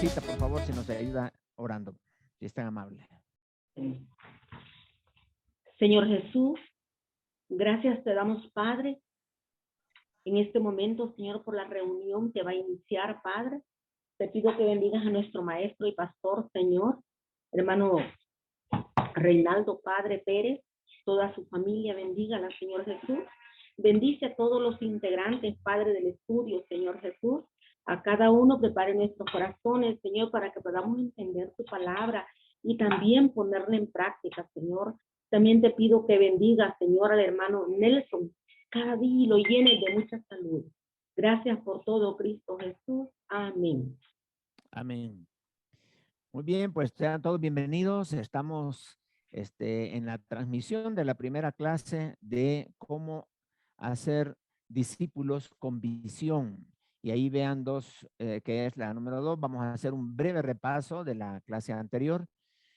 Teresita, por favor, si nos ayuda orando, si es tan amable. Señor Jesús, gracias te damos, Padre, en este momento, Señor, por la reunión que va a iniciar, Padre. Te pido que bendigas a nuestro maestro y pastor, Señor, hermano Reinaldo Padre Pérez, toda su familia, bendígala, Señor Jesús. Bendice a todos los integrantes, Padre del estudio, Señor Jesús. A cada uno prepare nuestros corazones, Señor, para que podamos entender tu palabra y también ponerla en práctica, Señor. También te pido que bendiga, Señor, al hermano Nelson, cada día y lo llene de mucha salud. Gracias por todo, Cristo Jesús. Amén. Amén. Muy bien, pues sean todos bienvenidos. Estamos en la transmisión de la primera clase de cómo hacer discípulos con visión. Y ahí vean que es la número 2. Vamos a hacer un breve repaso de la clase anterior.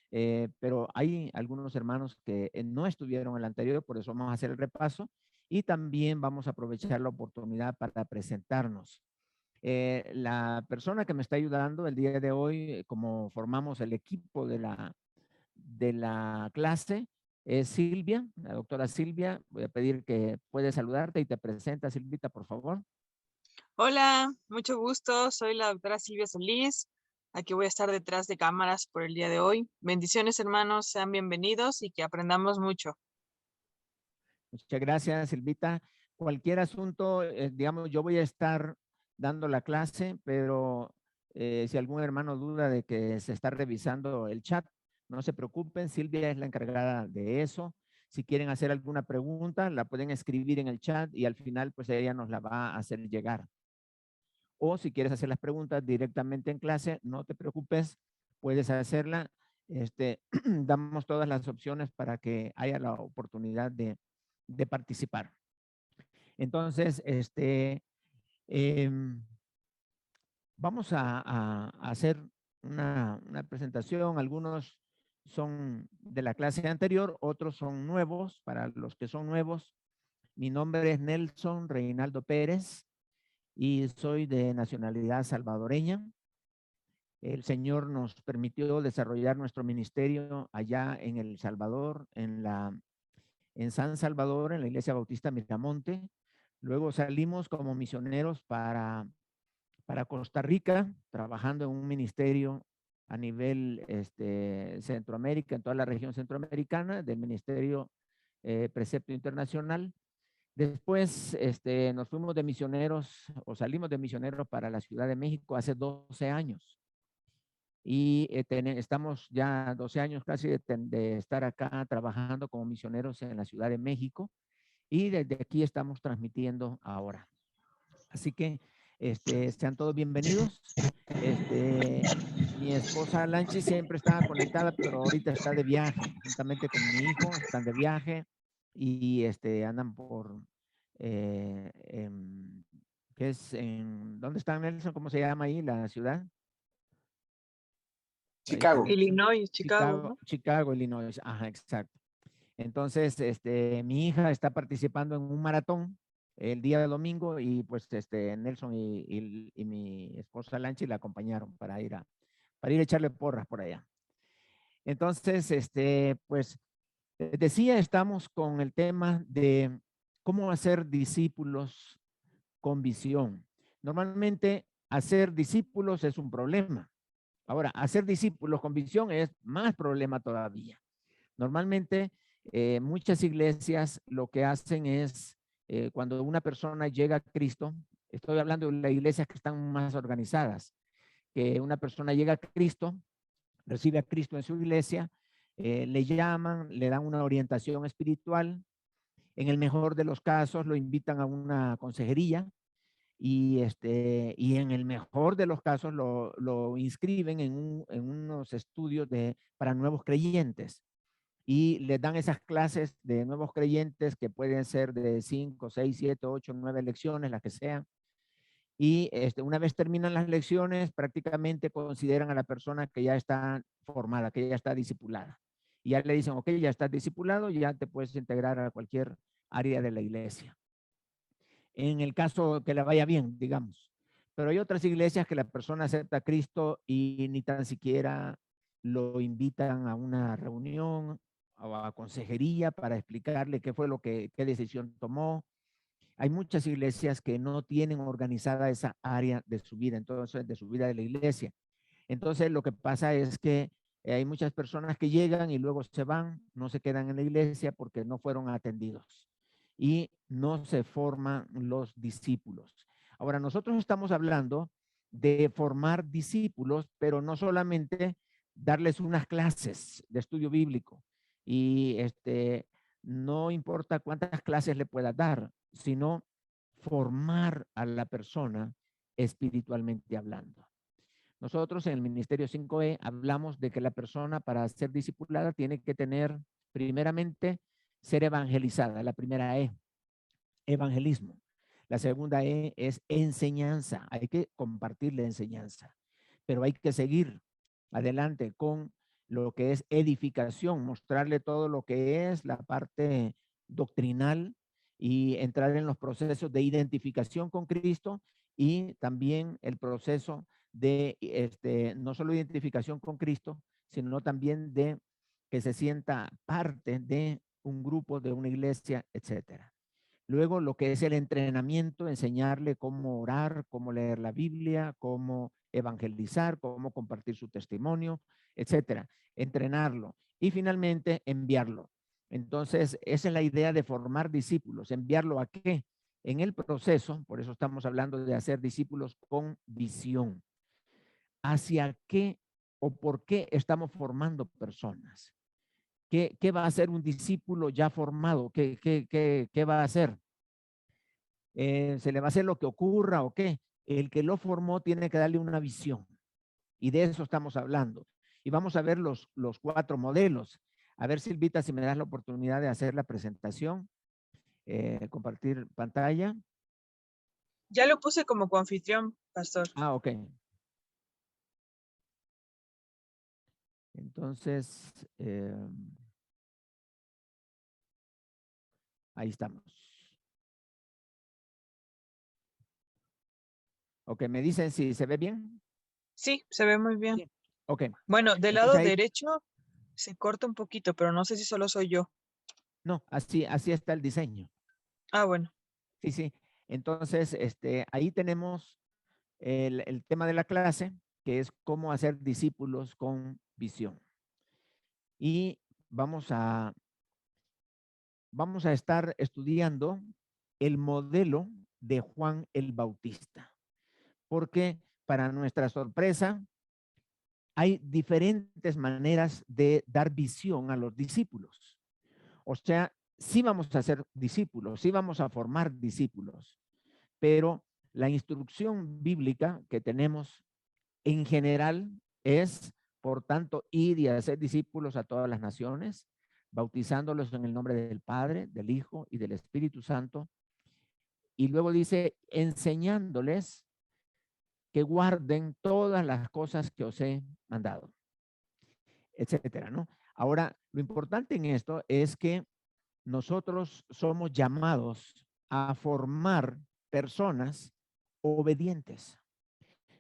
Pero hay algunos hermanos que no estuvieron en el anterior, por eso vamos a hacer el repaso. Y también vamos a aprovechar la oportunidad para presentarnos. La persona que me está ayudando el día de hoy, como formamos el equipo de la clase, es Silvia, la doctora Silvia. Voy a pedir que puedes saludarte y te presenta, Silvita, por favor. Hola, mucho gusto. Soy la doctora Silvia Solís. Aquí voy a estar detrás de cámaras por el día de hoy. Bendiciones, hermanos. Sean bienvenidos y que aprendamos mucho. Muchas gracias, Silvita. Cualquier asunto, digamos, yo voy a estar dando la clase, pero si algún hermano duda de que se está revisando el chat, no se preocupen, Silvia es la encargada de eso. Si quieren hacer alguna pregunta, la pueden escribir en el chat y al final, pues ella nos la va a hacer llegar. O si quieres hacer las preguntas directamente en clase, no te preocupes, puedes hacerla. Damos todas las opciones para que haya la oportunidad de participar. Entonces, vamos a hacer una presentación. Algunos son de la clase anterior, otros son nuevos. Para los que son nuevos, mi nombre es Nelson Reinaldo Pérez y soy de nacionalidad salvadoreña. El Señor nos permitió desarrollar nuestro ministerio allá en El Salvador, en San Salvador, en la Iglesia Bautista Miramonte. Luego salimos como misioneros para Costa Rica, trabajando en un ministerio a nivel Centroamérica, en toda la región centroamericana, del Ministerio Precepto Internacional. Después nos fuimos de misioneros o salimos de misioneros para la Ciudad de México hace 12 años. Y estamos ya 12 años casi de estar acá trabajando como misioneros en la Ciudad de México. Y desde aquí estamos transmitiendo ahora. Así que sean todos bienvenidos. Mi esposa Lanchi siempre estaba conectada, pero ahorita está de viaje, juntamente con mi hijo, están de viaje y andan por, ¿qué es? ¿Dónde está Nelson? ¿Cómo se llama ahí la ciudad? Chicago. Illinois, Chicago, ¿no? Chicago, Illinois. Ajá, exacto. Entonces, mi hija está participando en un maratón el día de domingo y pues Nelson y mi esposa Lanchi la acompañaron para ir a echarle porras por allá. Entonces, pues decía, estamos con el tema de cómo hacer discípulos con visión. Normalmente hacer discípulos es un problema. Ahora, hacer discípulos con visión es más problema todavía. Normalmente, muchas iglesias lo que hacen es, cuando una persona llega a Cristo, estoy hablando de las iglesias que están más organizadas, que una persona llega a Cristo, recibe a Cristo en su iglesia, le llaman, le dan una orientación espiritual, en el mejor de los casos lo invitan a una consejería, y en el mejor de los casos lo inscriben en unos estudios para nuevos creyentes y les dan esas clases de nuevos creyentes que pueden ser de 5, 6, 7, 8, 9 lecciones, las que sean. Y una vez terminan las lecciones, prácticamente consideran a la persona que ya está formada, que ya está discipulada. Y ya le dicen, ok, ya estás discipulado, ya te puedes integrar a cualquier área de la iglesia. En el caso que le vaya bien, digamos. Pero hay otras iglesias que la persona acepta a Cristo y ni tan siquiera lo invitan a una reunión o a consejería para explicarle qué fue qué decisión tomó. Hay muchas iglesias que no tienen organizada esa área de su vida, entonces de su vida de la iglesia. Entonces lo que pasa es que hay muchas personas que llegan y luego se van, no se quedan en la iglesia porque no fueron atendidos y no se forman los discípulos. Ahora, nosotros estamos hablando de formar discípulos, pero no solamente darles unas clases de estudio bíblico y no importa cuántas clases le puedas dar, sino formar a la persona espiritualmente hablando. Nosotros en el Ministerio 5E hablamos de que la persona para ser discipulada tiene que tener primeramente ser evangelizada, la primera E, evangelismo. La segunda E es enseñanza, hay que compartir la enseñanza, pero hay que seguir adelante con lo que es edificación, mostrarle todo lo que es la parte doctrinal y entrar en los procesos de identificación con Cristo y también el proceso de no solo identificación con Cristo, sino también de que se sienta parte de un grupo, de una iglesia, etcétera. Luego lo que es el entrenamiento, enseñarle cómo orar, cómo leer la Biblia, cómo evangelizar, cómo compartir su testimonio, etcétera. Entrenarlo y finalmente enviarlo. Entonces, esa es la idea de formar discípulos. ¿Enviarlo a qué? En el proceso, por eso estamos hablando de hacer discípulos con visión. ¿Hacia qué o por qué estamos formando personas? ¿Qué va a hacer un discípulo ya formado? ¿Qué va a hacer? ¿Se le va a hacer lo que ocurra o qué? El que lo formó tiene que darle una visión. Y de eso estamos hablando. Y vamos a ver los 4 modelos. A ver, Silvita, si me das la oportunidad de hacer la presentación, compartir pantalla. Ya lo puse como coanfitrión, pastor. Ah, ok. Entonces, ahí estamos. Ok, ¿me dicen si se ve bien? Sí, se ve muy bien. Sí. Ok. Bueno, del Entonces lado ahí, derecho se corta un poquito, pero no sé si solo soy yo. no, así está el diseño. Ah, bueno. Sí, sí. Entonces, ahí tenemos el tema de la clase, que es cómo hacer discípulos con visión. Y vamos a estar estudiando el modelo de Juan el Bautista, porque para nuestra sorpresa, hay diferentes maneras de dar visión a los discípulos. O sea, sí vamos a ser discípulos, sí vamos a formar discípulos, pero la instrucción bíblica que tenemos en general es, por tanto, ir y hacer discípulos a todas las naciones, bautizándolos en el nombre del Padre, del Hijo y del Espíritu Santo. Y luego dice, enseñándoles que guarden todas las cosas que os he mandado, etcétera, ¿no? Ahora, lo importante en esto es que nosotros somos llamados a formar personas obedientes,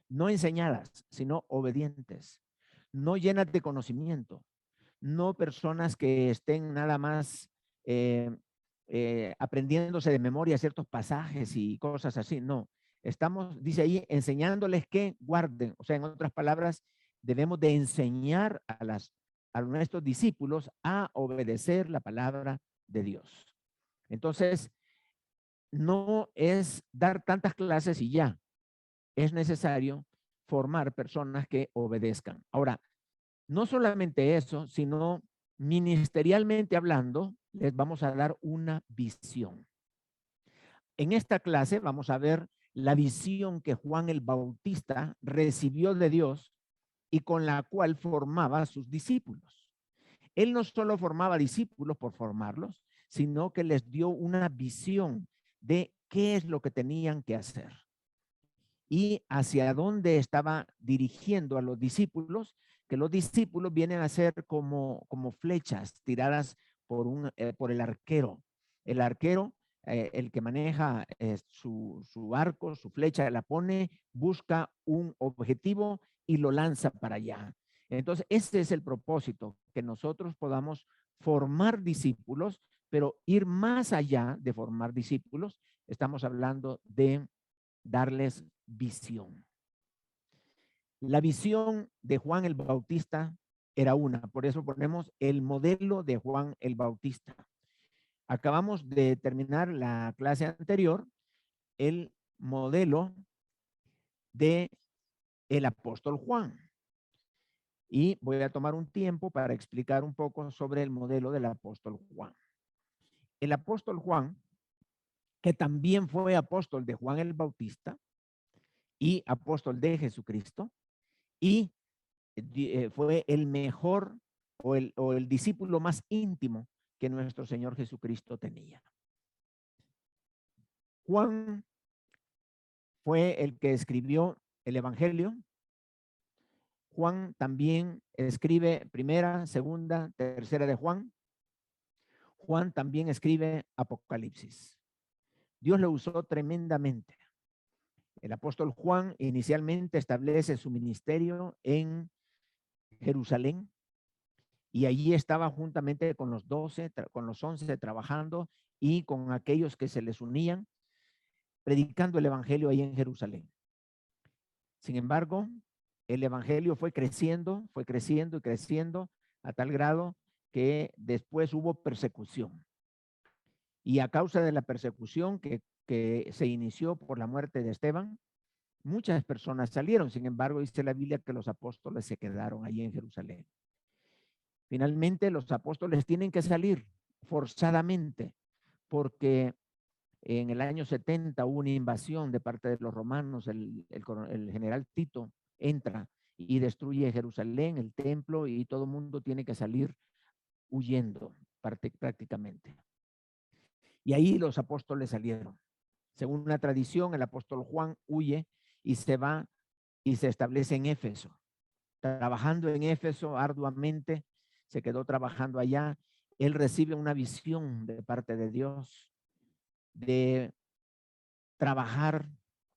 no enseñadas, sino obedientes, no llenas de conocimiento, no personas que estén nada más aprendiéndose de memoria ciertos pasajes y cosas así, no. Estamos, dice ahí, enseñándoles que guarden, o sea, en otras palabras, debemos de enseñar a nuestros discípulos a obedecer la palabra de Dios. Entonces, no es dar tantas clases y ya, es necesario formar personas que obedezcan. Ahora, no solamente eso, sino ministerialmente hablando, les vamos a dar una visión. En esta clase vamos a ver la visión que Juan el Bautista recibió de Dios y con la cual formaba a sus discípulos. Él no solo formaba discípulos por formarlos, sino que les dio una visión de qué es lo que tenían que hacer y hacia dónde estaba dirigiendo a los discípulos, que los discípulos vienen a ser como flechas tiradas por el arquero. El arquero el que maneja su arco, su flecha, la pone, busca un objetivo y lo lanza para allá. Entonces, ese es el propósito, que nosotros podamos formar discípulos, pero ir más allá de formar discípulos. Estamos hablando de darles visión. La visión de Juan el Bautista era una, por eso ponemos el modelo de Juan el Bautista. Acabamos de terminar la clase anterior, el modelo de el apóstol Juan. Y voy a tomar un tiempo para explicar un poco sobre el modelo del apóstol Juan. El apóstol Juan, que también fue apóstol de Juan el Bautista y apóstol de Jesucristo, y fue el mejor o el discípulo más íntimo que nuestro Señor Jesucristo tenía. Juan fue el que escribió el Evangelio. Juan también escribe primera, segunda, tercera de Juan. Juan también escribe Apocalipsis. Dios lo usó tremendamente. El apóstol Juan inicialmente establece su ministerio en Jerusalén y allí estaba juntamente con los 12, con los 11 trabajando y con aquellos que se les unían, predicando el evangelio ahí en Jerusalén. Sin embargo, el evangelio fue creciendo y creciendo a tal grado que después hubo persecución. Y a causa de la persecución que se inició por la muerte de Esteban, muchas personas salieron. Sin embargo, dice la Biblia que los apóstoles se quedaron allí en Jerusalén. Finalmente, los apóstoles tienen que salir forzadamente porque en el año 70 hubo una invasión de parte de los romanos. El general Tito entra y destruye Jerusalén, el templo, y todo el mundo tiene que salir huyendo prácticamente. Y ahí los apóstoles salieron. Según una tradición, el apóstol Juan huye y se va y se establece en Éfeso. Trabajando en Éfeso arduamente, se quedó trabajando allá. Él recibe una visión de parte de Dios de trabajar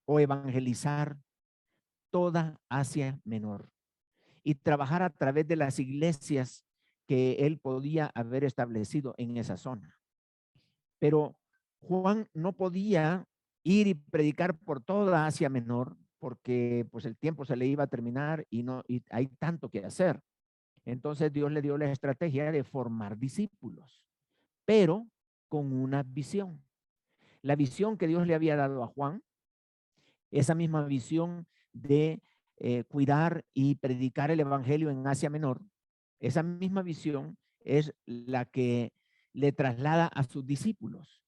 o evangelizar toda Asia Menor y trabajar a través de las iglesias que él podía haber establecido en esa zona. Pero Juan no podía ir y predicar por toda Asia Menor porque pues el tiempo se le iba a terminar y hay tanto que hacer. Entonces Dios le dio la estrategia de formar discípulos, pero con una visión. La visión que Dios le había dado a Juan, esa misma visión de cuidar y predicar el evangelio en Asia Menor, esa misma visión es la que le traslada a sus discípulos.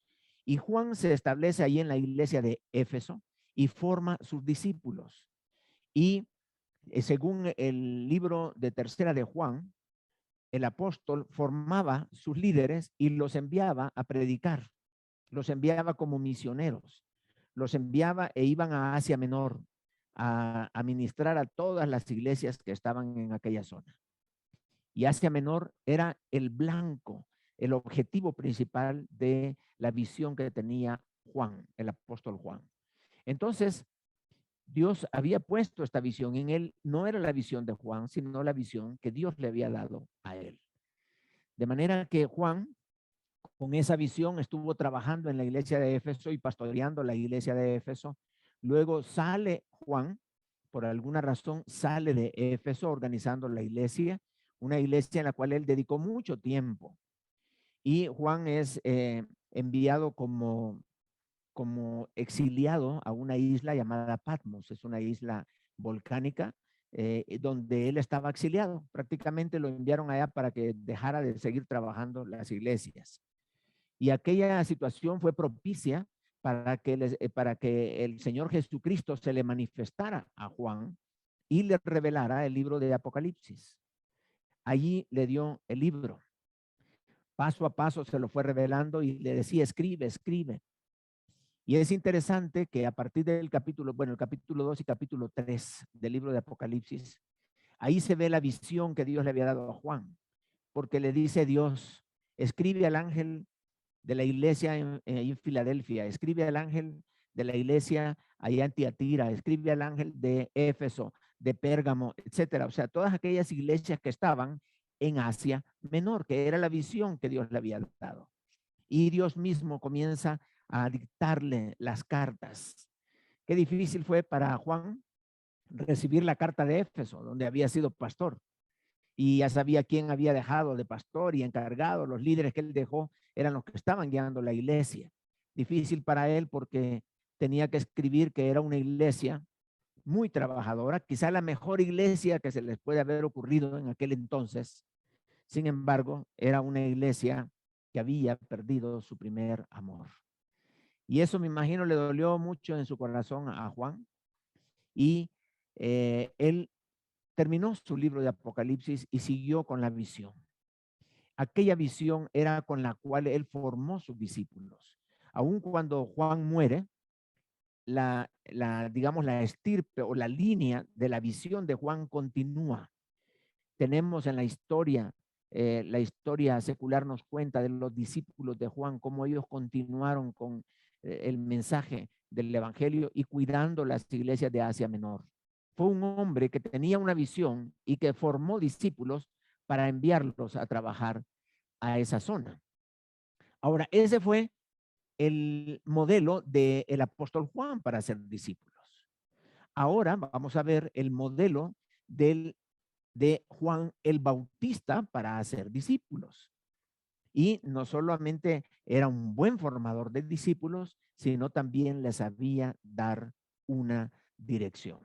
Y Juan se establece ahí en la iglesia de Éfeso y forma sus discípulos. Y según el libro de tercera de Juan, el apóstol formaba sus líderes y los enviaba a predicar, los enviaba como misioneros, los enviaba e iban a Asia Menor a ministrar a todas las iglesias que estaban en aquella zona. Y Asia Menor era el blanco, el objetivo principal de la visión que tenía Juan, el apóstol Juan. Entonces, Dios había puesto esta visión en él. No era la visión de Juan, sino la visión que Dios le había dado a él. De manera que Juan, con esa visión, estuvo trabajando en la iglesia de Éfeso y pastoreando la iglesia de Éfeso. Luego sale Juan, por alguna razón, sale de Éfeso organizando la iglesia, una iglesia en la cual él dedicó mucho tiempo. Y Juan es enviado como exiliado a una isla llamada Patmos. Es una isla volcánica donde él estaba exiliado. Prácticamente lo enviaron allá para que dejara de seguir trabajando las iglesias. Y aquella situación fue propicia para que el Señor Jesucristo se le manifestara a Juan y le revelara el libro de Apocalipsis. Allí le dio el libro. Paso a paso se lo fue revelando y le decía, escribe, escribe. Y es interesante que a partir del capítulo, el capítulo 2 y capítulo 3 del libro de Apocalipsis, ahí se ve la visión que Dios le había dado a Juan, porque le dice Dios, escribe al ángel de la iglesia en Filadelfia, escribe al ángel de la iglesia allá en Tiatira, escribe al ángel de Éfeso, de Pérgamo, etcétera. O sea, todas aquellas iglesias que estaban en Asia Menor, que era la visión que Dios le había dado. Y Dios mismo comienza a dictarle las cartas. Qué difícil fue para Juan recibir la carta de Éfeso, donde había sido pastor. Y ya sabía quién había dejado de pastor y encargado. Los líderes que él dejó eran los que estaban guiando la iglesia. Difícil para él porque tenía que escribir que era una iglesia muy trabajadora, quizá la mejor iglesia que se les puede haber ocurrido en aquel entonces. Sin embargo, era una iglesia que había perdido su primer amor. Y eso me imagino le dolió mucho en su corazón a Juan. Y él terminó su libro de Apocalipsis y siguió con la visión. Aquella visión era con la cual él formó sus discípulos. Aun cuando Juan muere, digamos, la estirpe o la línea de la visión de Juan continúa. Tenemos en la historia secular nos cuenta de los discípulos de Juan, cómo ellos continuaron con el mensaje del evangelio y cuidando las iglesias de Asia Menor. Fue un hombre que tenía una visión y que formó discípulos para enviarlos a trabajar a esa zona. Ahora, ese fue el modelo del apóstol Juan para ser discípulos. Ahora vamos a ver el modelo de Juan el Bautista para hacer discípulos. Y no solamente era un buen formador de discípulos, sino también les sabía dar una dirección.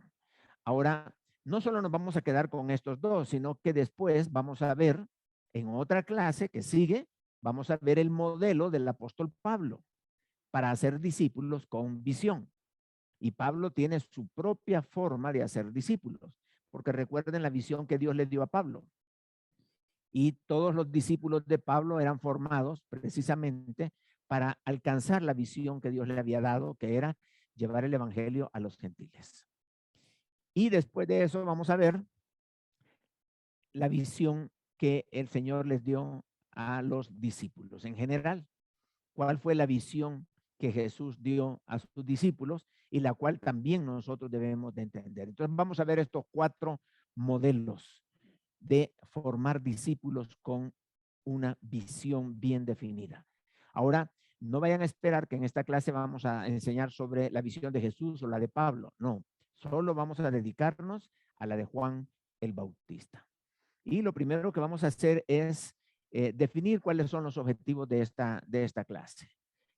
Ahora, no solo nos vamos a quedar con estos dos, sino que después vamos a ver en otra clase que sigue, vamos a ver el modelo del apóstol Pablo para hacer discípulos con visión. Y Pablo tiene su propia forma de hacer discípulos, porque recuerden la visión que Dios le dio a Pablo. Y todos los discípulos de Pablo eran formados precisamente para alcanzar la visión que Dios le había dado, que era llevar el evangelio a los gentiles. Y después de eso vamos a ver la visión que el Señor les dio a los discípulos en general. ¿Cuál fue la visión que Jesús dio a sus discípulos y la cual también nosotros debemos de entender? Entonces vamos a ver estos 4 modelos de formar discípulos con una visión bien definida. Ahora, no vayan a esperar que en esta clase vamos a enseñar sobre la visión de Jesús o la de Pablo. No, solo vamos a dedicarnos a la de Juan el Bautista. Y lo primero que vamos a hacer es definir cuáles son los objetivos de esta clase.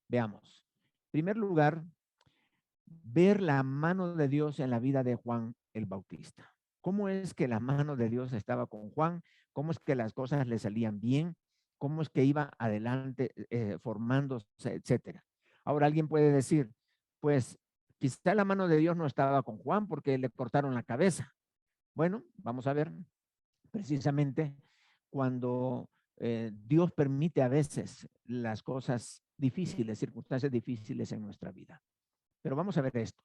Veamos. En primer lugar, ver la mano de Dios en la vida de Juan el Bautista. ¿Cómo es que la mano de Dios estaba con Juan? ¿Cómo es que las cosas le salían bien? ¿Cómo es que iba adelante formándose, etcétera? Ahora alguien puede decir, pues quizá la mano de Dios no estaba con Juan porque le cortaron la cabeza. Bueno, vamos a ver precisamente cuando Dios permite a veces las cosas difíciles, circunstancias difíciles en nuestra vida. Pero vamos a ver esto.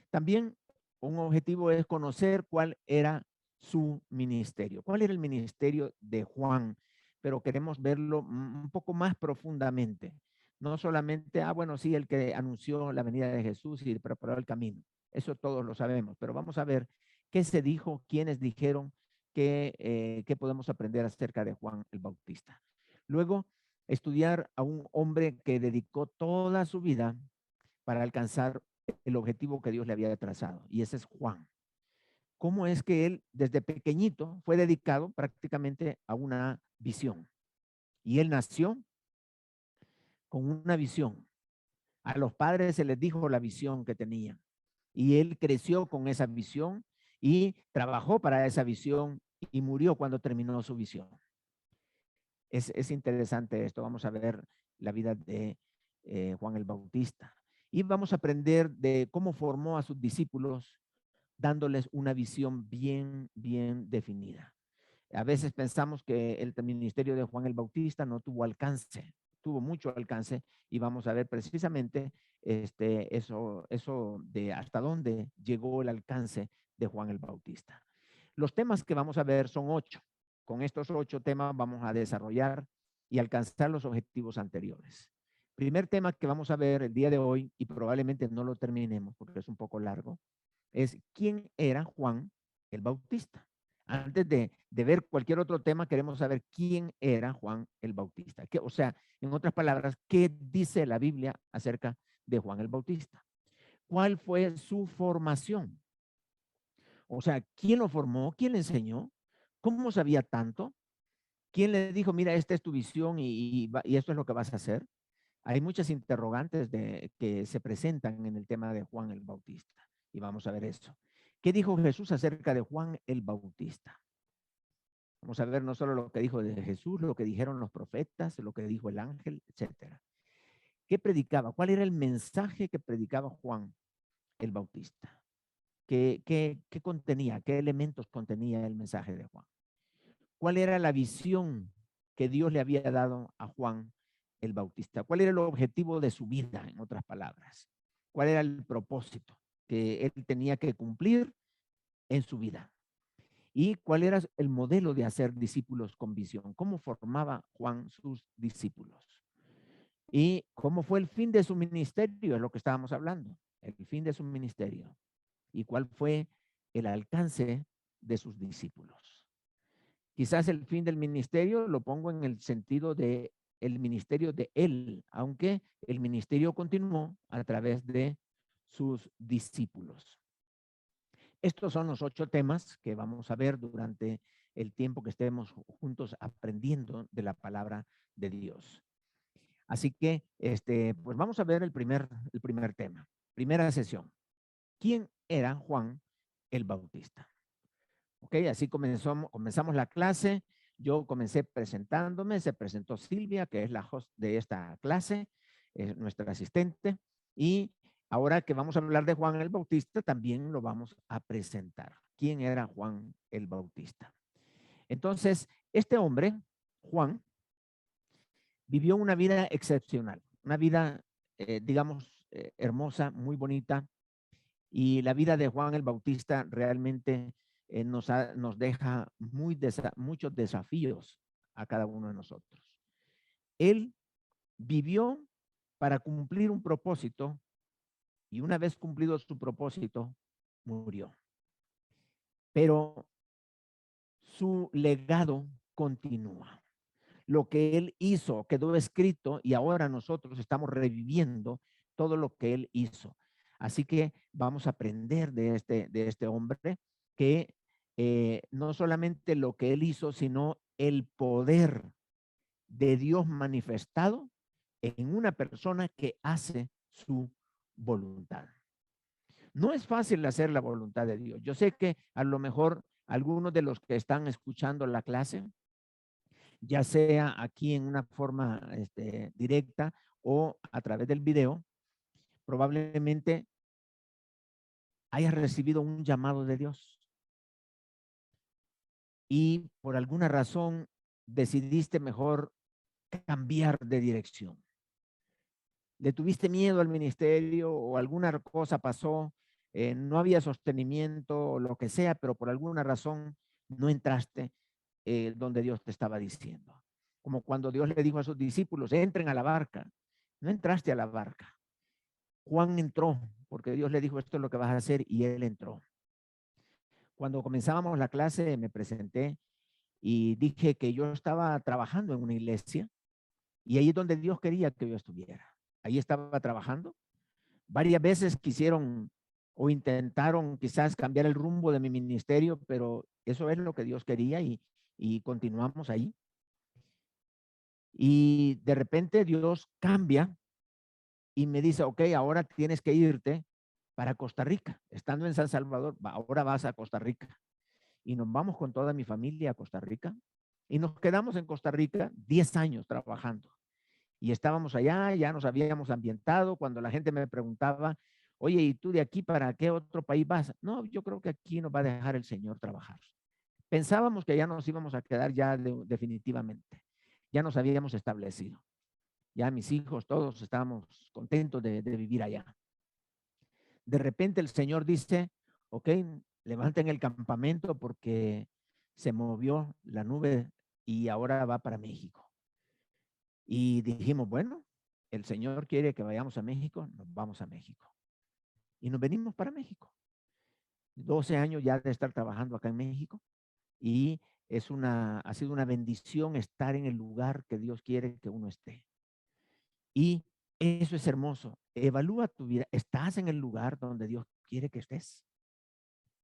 También un objetivo es conocer cuál era su ministerio. ¿Cuál era el ministerio de Juan? Pero queremos verlo un poco más profundamente. No solamente, bueno, sí, el que anunció la venida de Jesús y preparó el camino. Eso todos lo sabemos, pero vamos a ver qué se dijo, quiénes dijeron, qué podemos aprender acerca de Juan el Bautista. Luego, estudiar a un hombre que dedicó toda su vida para alcanzar el objetivo que Dios le había trazado, y ese es Juan. ¿Cómo es que él desde pequeñito fue dedicado prácticamente a una visión? Y él nació con una visión. A los padres se les dijo la visión que tenían, y él creció con esa visión y trabajó para esa visión y murió cuando terminó su visión. Es interesante esto. Vamos a ver la vida de Juan el Bautista. Y vamos a aprender de cómo formó a sus discípulos dándoles una visión bien definida. A veces pensamos que el ministerio de Juan el Bautista no tuvo alcance, tuvo mucho alcance, y vamos a ver precisamente eso de hasta dónde llegó el alcance de Juan el Bautista. Los temas que vamos a ver son 8. Con estos 8 temas vamos a desarrollar y alcanzar los objetivos anteriores. Primer tema que vamos a ver el día de hoy, y probablemente no lo terminemos porque es un poco largo, es quién era Juan el Bautista. Antes de ver cualquier otro tema, queremos saber quién era Juan el Bautista. O sea, en otras palabras, ¿qué dice la Biblia acerca de Juan el Bautista? ¿Cuál fue su formación? O sea, ¿quién lo formó? ¿Quién le enseñó? ¿Cómo sabía tanto? ¿Quién le dijo, mira, esta es tu visión y esto es lo que vas a hacer? Hay muchas interrogantes que se presentan en el tema de Juan el Bautista. Y vamos a ver eso. ¿Qué dijo Jesús acerca de Juan el Bautista? Vamos a ver no solo lo que dijo de Jesús, lo que dijeron los profetas, lo que dijo el ángel, etcétera. ¿Qué predicaba? ¿Cuál era el mensaje que predicaba Juan el Bautista? ¿Qué contenía? ¿Qué elementos contenía el mensaje de Juan? ¿Cuál era la visión que Dios le había dado a Juan el Bautista? ¿Cuál era el objetivo de su vida, en otras palabras? ¿Cuál era el propósito que él tenía que cumplir en su vida? ¿Y cuál era el modelo de hacer discípulos con visión? ¿Cómo formaba Juan sus discípulos? ¿Y cómo fue el fin de su ministerio? Es lo que estábamos hablando, el fin de su ministerio. ¿Y cuál fue el alcance de sus discípulos? Quizás el fin del ministerio lo pongo en el sentido de el ministerio de él, aunque el ministerio continuó a través de sus discípulos. Estos son los 8 temas que vamos a ver durante el tiempo que estemos juntos aprendiendo de la palabra de Dios. Así que, pues vamos a ver el primer tema, primera sesión. ¿Quién era Juan el Bautista? Ok, así comenzamos la clase. Yo comencé presentándome, se presentó Silvia, que es la host de esta clase, es nuestra asistente, y ahora que vamos a hablar de Juan el Bautista, también lo vamos a presentar. ¿Quién era Juan el Bautista? Entonces, este hombre, Juan, vivió una vida excepcional, una vida, digamos, hermosa, muy bonita, y la vida de Juan el Bautista realmente nos deja muchos desafíos a cada uno de nosotros. Él vivió para cumplir un propósito y una vez cumplido su propósito, murió. Pero su legado continúa. Lo que él hizo quedó escrito y ahora nosotros estamos reviviendo todo lo que él hizo. Así que vamos a aprender de este hombre que no solamente lo que él hizo, sino el poder de Dios manifestado en una persona que hace su voluntad. No es fácil hacer la voluntad de Dios. Yo sé que a lo mejor algunos de los que están escuchando la clase, ya sea aquí en una forma directa o a través del video, probablemente hayas recibido un llamado de Dios y por alguna razón decidiste mejor cambiar de dirección. Le tuviste miedo al ministerio o alguna cosa pasó, no había sostenimiento o lo que sea, pero por alguna razón no entraste donde Dios te estaba diciendo. Como cuando Dios le dijo a sus discípulos, entren a la barca. No entraste a la barca. Juan entró porque Dios le dijo, esto es lo que vas a hacer, y él entró. Cuando comenzábamos la clase me presenté y dije que yo estaba trabajando en una iglesia y ahí es donde Dios quería que yo estuviera. Ahí estaba trabajando. Varias veces quisieron o intentaron quizás cambiar el rumbo de mi ministerio, pero eso es lo que Dios quería y continuamos ahí. Y de repente Dios cambia y me dice, ok, ahora tienes que irte para Costa Rica. Estando en San Salvador, ahora vas a Costa Rica. Y nos vamos con toda mi familia a Costa Rica. Y nos quedamos en Costa Rica 10 años trabajando. Y estábamos allá, ya nos habíamos ambientado. Cuando la gente me preguntaba, oye, ¿y tú de aquí para qué otro país vas? No, yo creo que aquí nos va a dejar el Señor trabajar. Pensábamos que ya nos íbamos a quedar ya definitivamente. Ya nos habíamos establecido. Ya mis hijos, todos estábamos contentos de vivir allá. De repente el Señor dice, ok, levanten el campamento porque se movió la nube y ahora va para México. Y dijimos, bueno, el Señor quiere que vayamos a México, nos vamos a México. Y nos venimos para México. 12 años ya de estar trabajando acá en México y ha sido una bendición estar en el lugar que Dios quiere que uno esté. Y eso es hermoso. Evalúa tu vida. ¿Estás en el lugar donde Dios quiere que estés?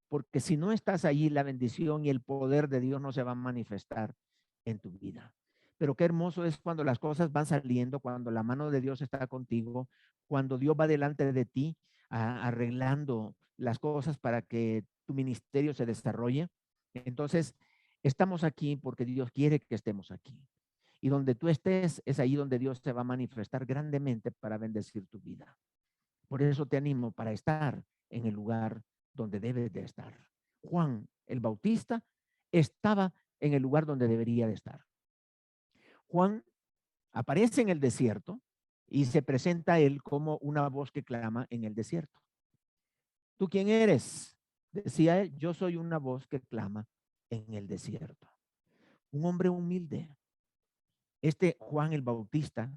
Porque si no estás allí, la bendición y el poder de Dios no se va a manifestar en tu vida. Pero qué hermoso es cuando las cosas van saliendo, cuando la mano de Dios está contigo, cuando Dios va delante de ti arreglando las cosas para que tu ministerio se desarrolle. Entonces, estamos aquí porque Dios quiere que estemos aquí. Y donde tú estés, es ahí donde Dios se va a manifestar grandemente para bendecir tu vida. Por eso te animo para estar en el lugar donde debes de estar. Juan el Bautista estaba en el lugar donde debería de estar. Juan aparece en el desierto y se presenta a él como una voz que clama en el desierto. ¿Tú quién eres? Decía él, yo soy una voz que clama en el desierto. Un hombre humilde. Este Juan el Bautista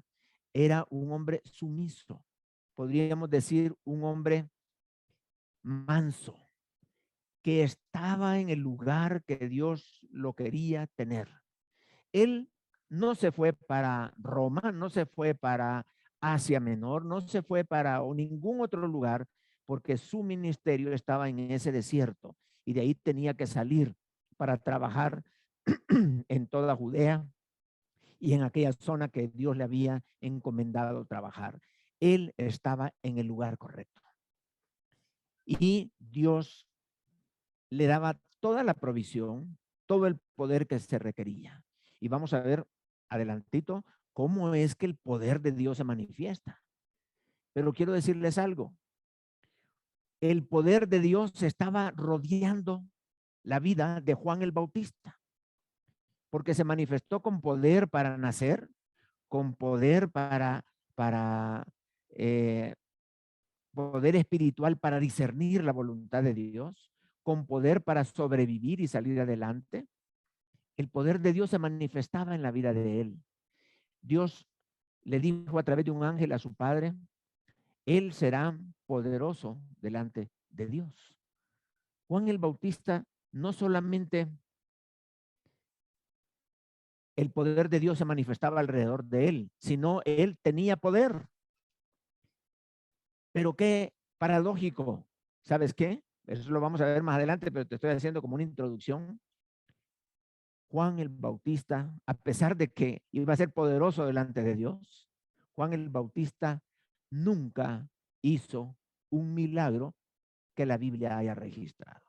era un hombre sumiso. Podríamos decir un hombre manso, que estaba en el lugar que Dios lo quería tener. Él no se fue para Roma, no se fue para Asia Menor, no se fue para ningún otro lugar, porque su ministerio estaba en ese desierto y de ahí tenía que salir para trabajar en toda Judea y en aquella zona que Dios le había encomendado trabajar. Él estaba en el lugar correcto. Y Dios le daba toda la provisión, todo el poder que se requería. Y vamos a ver adelantito cómo es que el poder de Dios se manifiesta. Pero quiero decirles algo. El poder de Dios estaba rodeando la vida de Juan el Bautista, porque se manifestó con poder para nacer, con poder para poder espiritual para discernir la voluntad de Dios, con poder para sobrevivir y salir adelante. El poder de Dios se manifestaba en la vida de él. Dios le dijo a través de un ángel a su padre, él será poderoso delante de Dios. Juan el Bautista no solamente el poder de Dios se manifestaba alrededor de él, sino él tenía poder. Pero qué paradójico, ¿sabes qué? Eso lo vamos a ver más adelante, pero te estoy haciendo como una introducción. Juan el Bautista, a pesar de que iba a ser poderoso delante de Dios, Juan el Bautista nunca hizo un milagro que la Biblia haya registrado.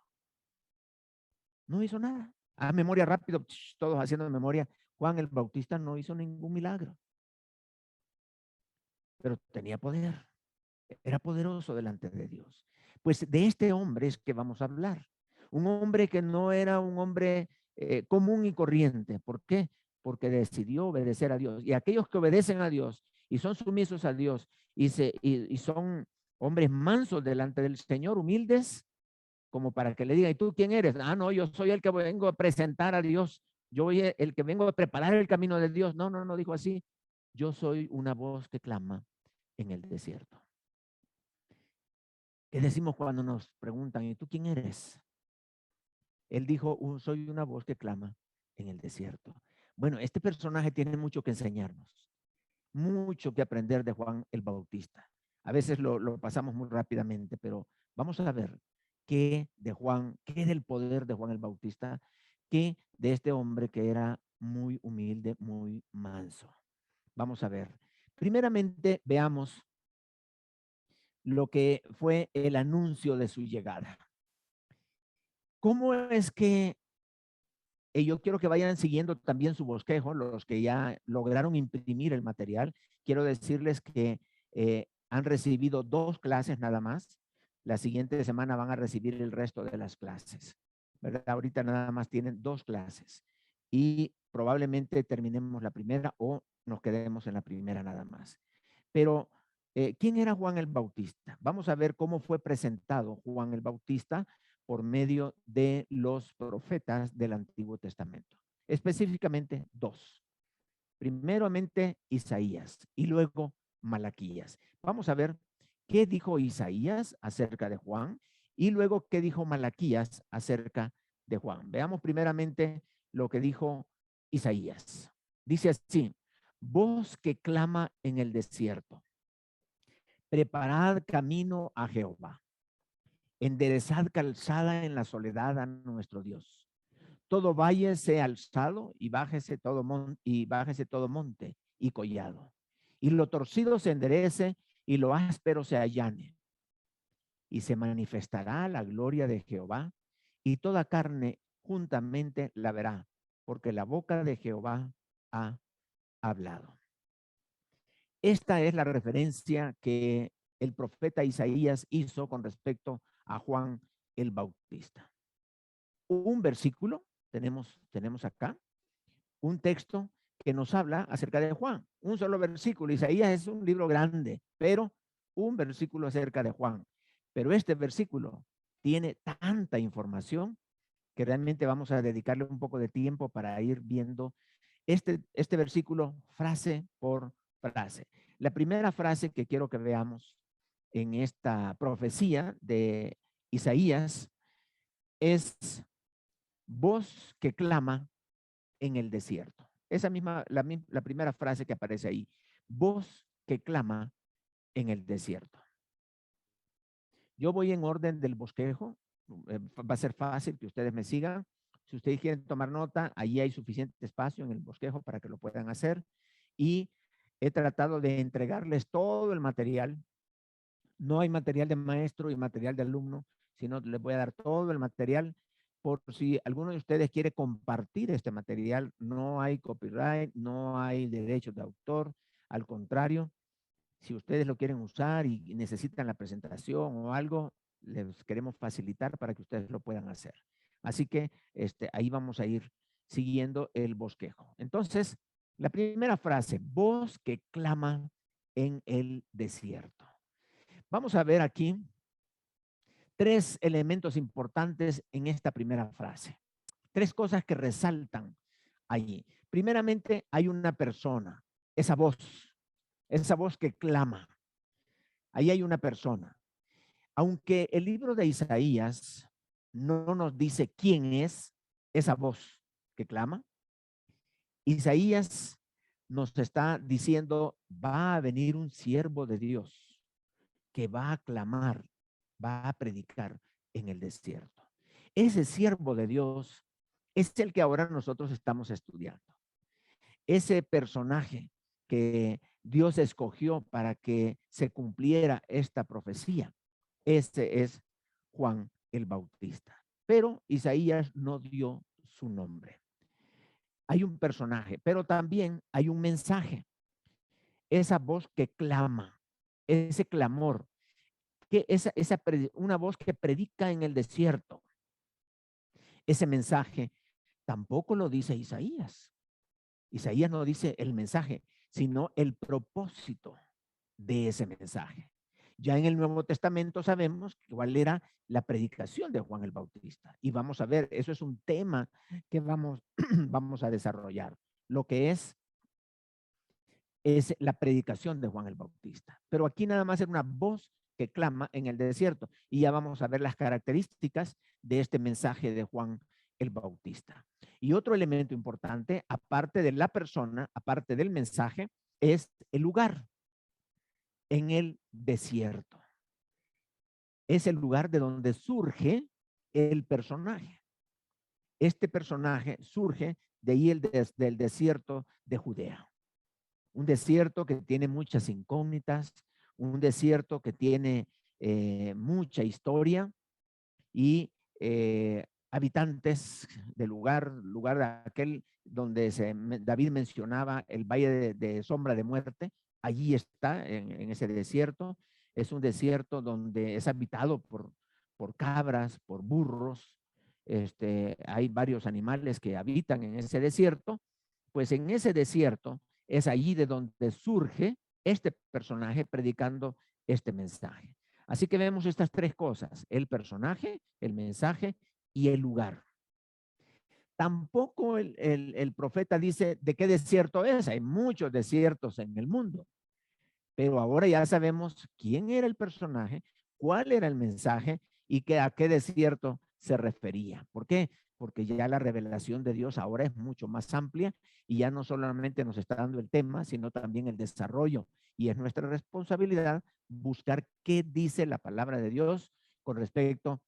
No hizo nada. A memoria rápido, todos haciendo memoria. Juan el Bautista no hizo ningún milagro, pero tenía poder. Era poderoso delante de Dios. Pues de este hombre es que vamos a hablar. Un hombre que no era un hombre común y corriente. ¿Por qué? Porque decidió obedecer a Dios. Y aquellos que obedecen a Dios y son sumisos a Dios y son hombres mansos delante del Señor, humildes, como para que le digan, ¿y tú quién eres? Ah, no, yo soy el que vengo a presentar a Dios. Yo soy el que vengo a preparar el camino de Dios. No, no, no dijo así. Yo soy una voz que clama en el desierto. ¿Qué decimos cuando nos preguntan, ¿y tú quién eres? Él dijo, soy una voz que clama en el desierto. Bueno, este personaje tiene mucho que enseñarnos, mucho que aprender de Juan el Bautista. A veces lo pasamos muy rápidamente, pero vamos a ver qué de Juan, qué del poder de Juan el Bautista, qué de este hombre que era muy humilde, muy manso. Vamos a ver. Primeramente, veamos lo que fue el anuncio de su llegada. ¿Cómo es que yo quiero que vayan siguiendo también su bosquejo, los que ya lograron imprimir el material? Quiero decirles que han recibido 2 clases nada más. La siguiente semana van a recibir el resto de las clases, ¿verdad? Ahorita nada más tienen 2 clases y probablemente terminemos la primera o nos quedemos en la primera nada más. Pero, ¿quién era Juan el Bautista? Vamos a ver cómo fue presentado Juan el Bautista por medio de los profetas del Antiguo Testamento. Específicamente 2. Primeramente Isaías y luego Malaquías. Vamos a ver qué dijo Isaías acerca de Juan y luego qué dijo Malaquías acerca de Juan. Veamos primeramente lo que dijo Isaías. Dice así: voz que clama en el desierto, preparad camino a Jehová, enderezad calzada en la soledad a nuestro Dios. Todo valle sea alzado y bájese todo monte y collado, y lo torcido se enderece y lo áspero se allane, y se manifestará la gloria de Jehová, y toda carne juntamente la verá, porque la boca de Jehová ha hablado. Esta es la referencia que el profeta Isaías hizo con respecto a Juan el Bautista. Un versículo tenemos acá, un texto que nos habla acerca de Juan. Un solo versículo. Isaías es un libro grande, pero un versículo acerca de Juan. Pero este versículo tiene tanta información que realmente vamos a dedicarle un poco de tiempo para ir viendo este versículo frase por frase. La primera frase que quiero que veamos en esta profecía de Isaías es voz que clama en el desierto. Esa misma, la primera frase que aparece ahí. Voz que clama en el desierto. Yo voy en orden del bosquejo. Va a ser fácil que ustedes me sigan. Si ustedes quieren tomar nota, ahí hay suficiente espacio en el bosquejo para que lo puedan hacer. Y he tratado de entregarles todo el material. No hay material de maestro y material de alumno, sino les voy a dar todo el material. Por si alguno de ustedes quiere compartir este material, no hay copyright, no hay derechos de autor. Al contrario, si ustedes lo quieren usar y necesitan la presentación o algo, les queremos facilitar para que ustedes lo puedan hacer. Así que ahí vamos a ir siguiendo el bosquejo. Entonces, la primera frase, voz que clama en el desierto. Vamos a ver aquí tres elementos importantes en esta primera frase. Tres cosas que resaltan allí. Primeramente, hay una persona, esa voz que clama. Ahí hay una persona. Aunque el libro de Isaías no nos dice quién es esa voz que clama, Isaías nos está diciendo, va a venir un siervo de Dios que va a clamar, va a predicar en el desierto. Ese siervo de Dios es el que ahora nosotros estamos estudiando. Ese personaje que Dios escogió para que se cumpliera esta profecía, este es Juan el Bautista. Pero Isaías no dio su nombre. Hay un personaje, pero también hay un mensaje. Esa voz que clama, ese clamor, que una voz que predica en el desierto. Ese mensaje tampoco lo dice Isaías. Isaías no dice el mensaje, sino el propósito de ese mensaje. Ya en el Nuevo Testamento sabemos cuál era la predicación de Juan el Bautista. Y vamos a ver, eso es un tema que vamos a desarrollar. Lo que es la predicación de Juan el Bautista. Pero aquí nada más era una voz que clama en el desierto. Y ya vamos a ver las características de este mensaje de Juan el Bautista. Y otro elemento importante, aparte de la persona, aparte del mensaje, es el lugar. En el desierto. Es el lugar de donde surge el personaje. Este personaje surge de ahí del desierto de Judea. Un desierto que tiene muchas incógnitas, un desierto que tiene mucha historia y habitantes del lugar aquel donde David mencionaba el valle de sombra de muerte. Allí está, en ese desierto. Es un desierto donde es habitado por cabras, por burros. Hay varios animales que habitan en ese desierto. Pues en ese desierto es allí de donde surge este personaje predicando este mensaje. Así que vemos estas tres cosas: el personaje, el mensaje y el lugar. Tampoco el profeta dice de qué desierto es. Hay muchos desiertos en el mundo. pero ahora ya sabemos quién era el personaje, cuál era el mensaje y a qué desierto se refería. ¿Por qué? Porque ya la revelación de Dios ahora es mucho más amplia y ya no solamente nos está dando el tema, sino también el desarrollo. Y es nuestra responsabilidad buscar qué dice la palabra de Dios con respecto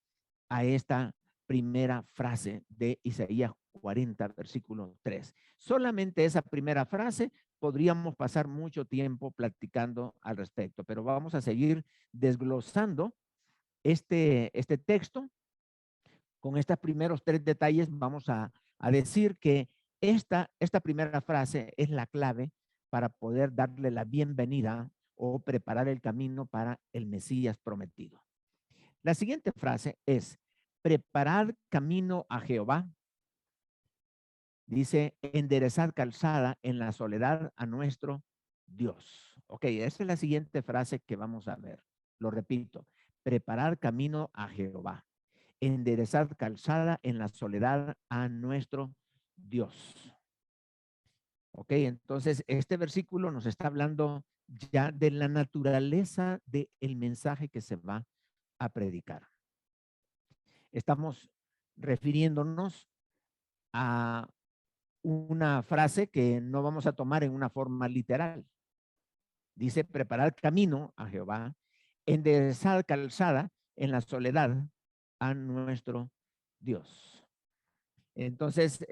a esta primera frase de Isaías 40, versículo 3. Solamente esa primera frase podríamos pasar mucho tiempo platicando al respecto, pero vamos a seguir desglosando este texto. Con estos primeros 3 detalles vamos a decir que esta primera frase es la clave para poder darle la bienvenida o preparar el camino para el Mesías prometido. La siguiente frase es: preparar camino a Jehová. Dice: enderezar calzada en la soledad a nuestro Dios. Ok, esa es la siguiente frase que vamos a ver. Lo repito: preparar camino a Jehová. Enderezar calzada en la soledad a nuestro Dios. Ok, entonces este versículo nos está hablando ya de la naturaleza del mensaje que se va a predicar. Estamos refiriéndonos a una frase que no vamos a tomar en una forma literal. Dice: preparar camino a Jehová, enderezar calzada en la soledad a nuestro Dios. Entonces,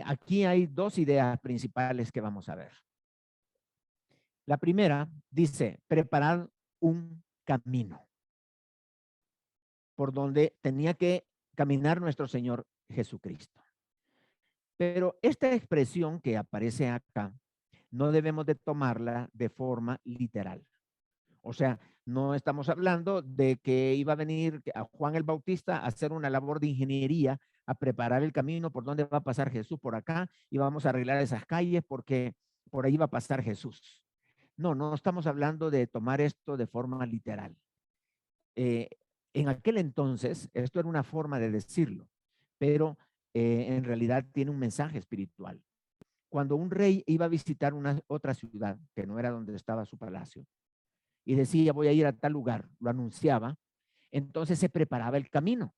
aquí hay 2 ideas principales que vamos a ver. La primera dice: preparar un camino por donde tenía que caminar nuestro Señor Jesucristo. Pero esta expresión que aparece acá no debemos de tomarla de forma literal. O sea, no estamos hablando de que iba a venir a Juan el Bautista a hacer una labor de ingeniería, a preparar el camino por donde va a pasar Jesús por acá y vamos a arreglar esas calles porque por ahí va a pasar Jesús. No, no estamos hablando de tomar esto de forma literal. En aquel entonces, esto era una forma de decirlo, pero en realidad tiene un mensaje espiritual. Cuando un rey iba a visitar otra ciudad, que no era donde estaba su palacio, y decía: voy a ir a tal lugar, lo anunciaba, entonces se preparaba el camino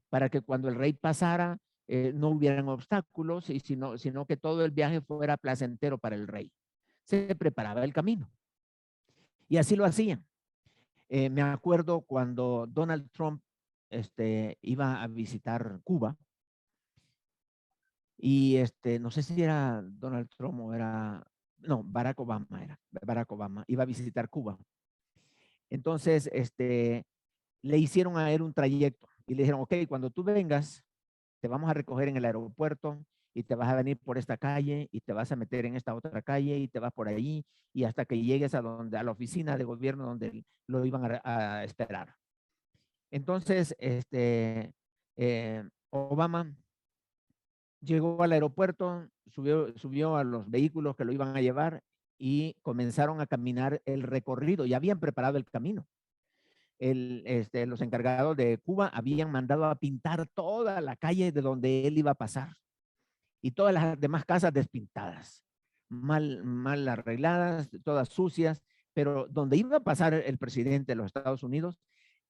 para que cuando el rey pasara no hubieran obstáculos, y sino que todo el viaje fuera placentero para el rey. Se preparaba el camino. Y así lo hacían. Me acuerdo cuando Donald Trump iba a visitar Cuba, y no sé si era Donald Trump o no, Barack Obama, iba a visitar Cuba. Entonces, le hicieron a él un trayecto y le dijeron: ok, cuando tú vengas, te vamos a recoger en el aeropuerto y te vas a venir por esta calle y te vas a meter en esta otra calle y te vas por allí y hasta que llegues a la oficina de gobierno donde lo iban a esperar. Entonces, Obama llegó al aeropuerto, subió a los vehículos que lo iban a llevar y comenzaron a caminar el recorrido. Ya habían preparado el camino. Los encargados de Cuba habían mandado a pintar toda la calle de donde él iba a pasar y todas las demás casas despintadas, mal arregladas, todas sucias, pero donde iba a pasar el presidente de los Estados Unidos,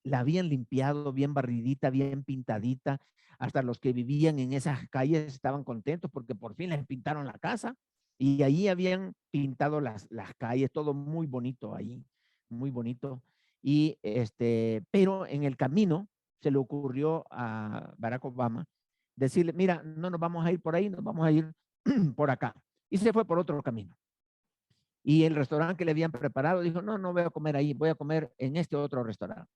la habían limpiado, bien barridita, bien pintadita. Hasta los que vivían en esas calles estaban contentos porque por fin les pintaron la casa y allí habían pintado las calles, todo muy bonito ahí, muy bonito. Y pero en el camino se le ocurrió a Barack Obama decirle: mira, no nos vamos a ir por ahí, nos vamos a ir por acá. Y se fue por otro camino. Y el restaurante que le habían preparado dijo: no, no voy a comer ahí, voy a comer en este otro restaurante.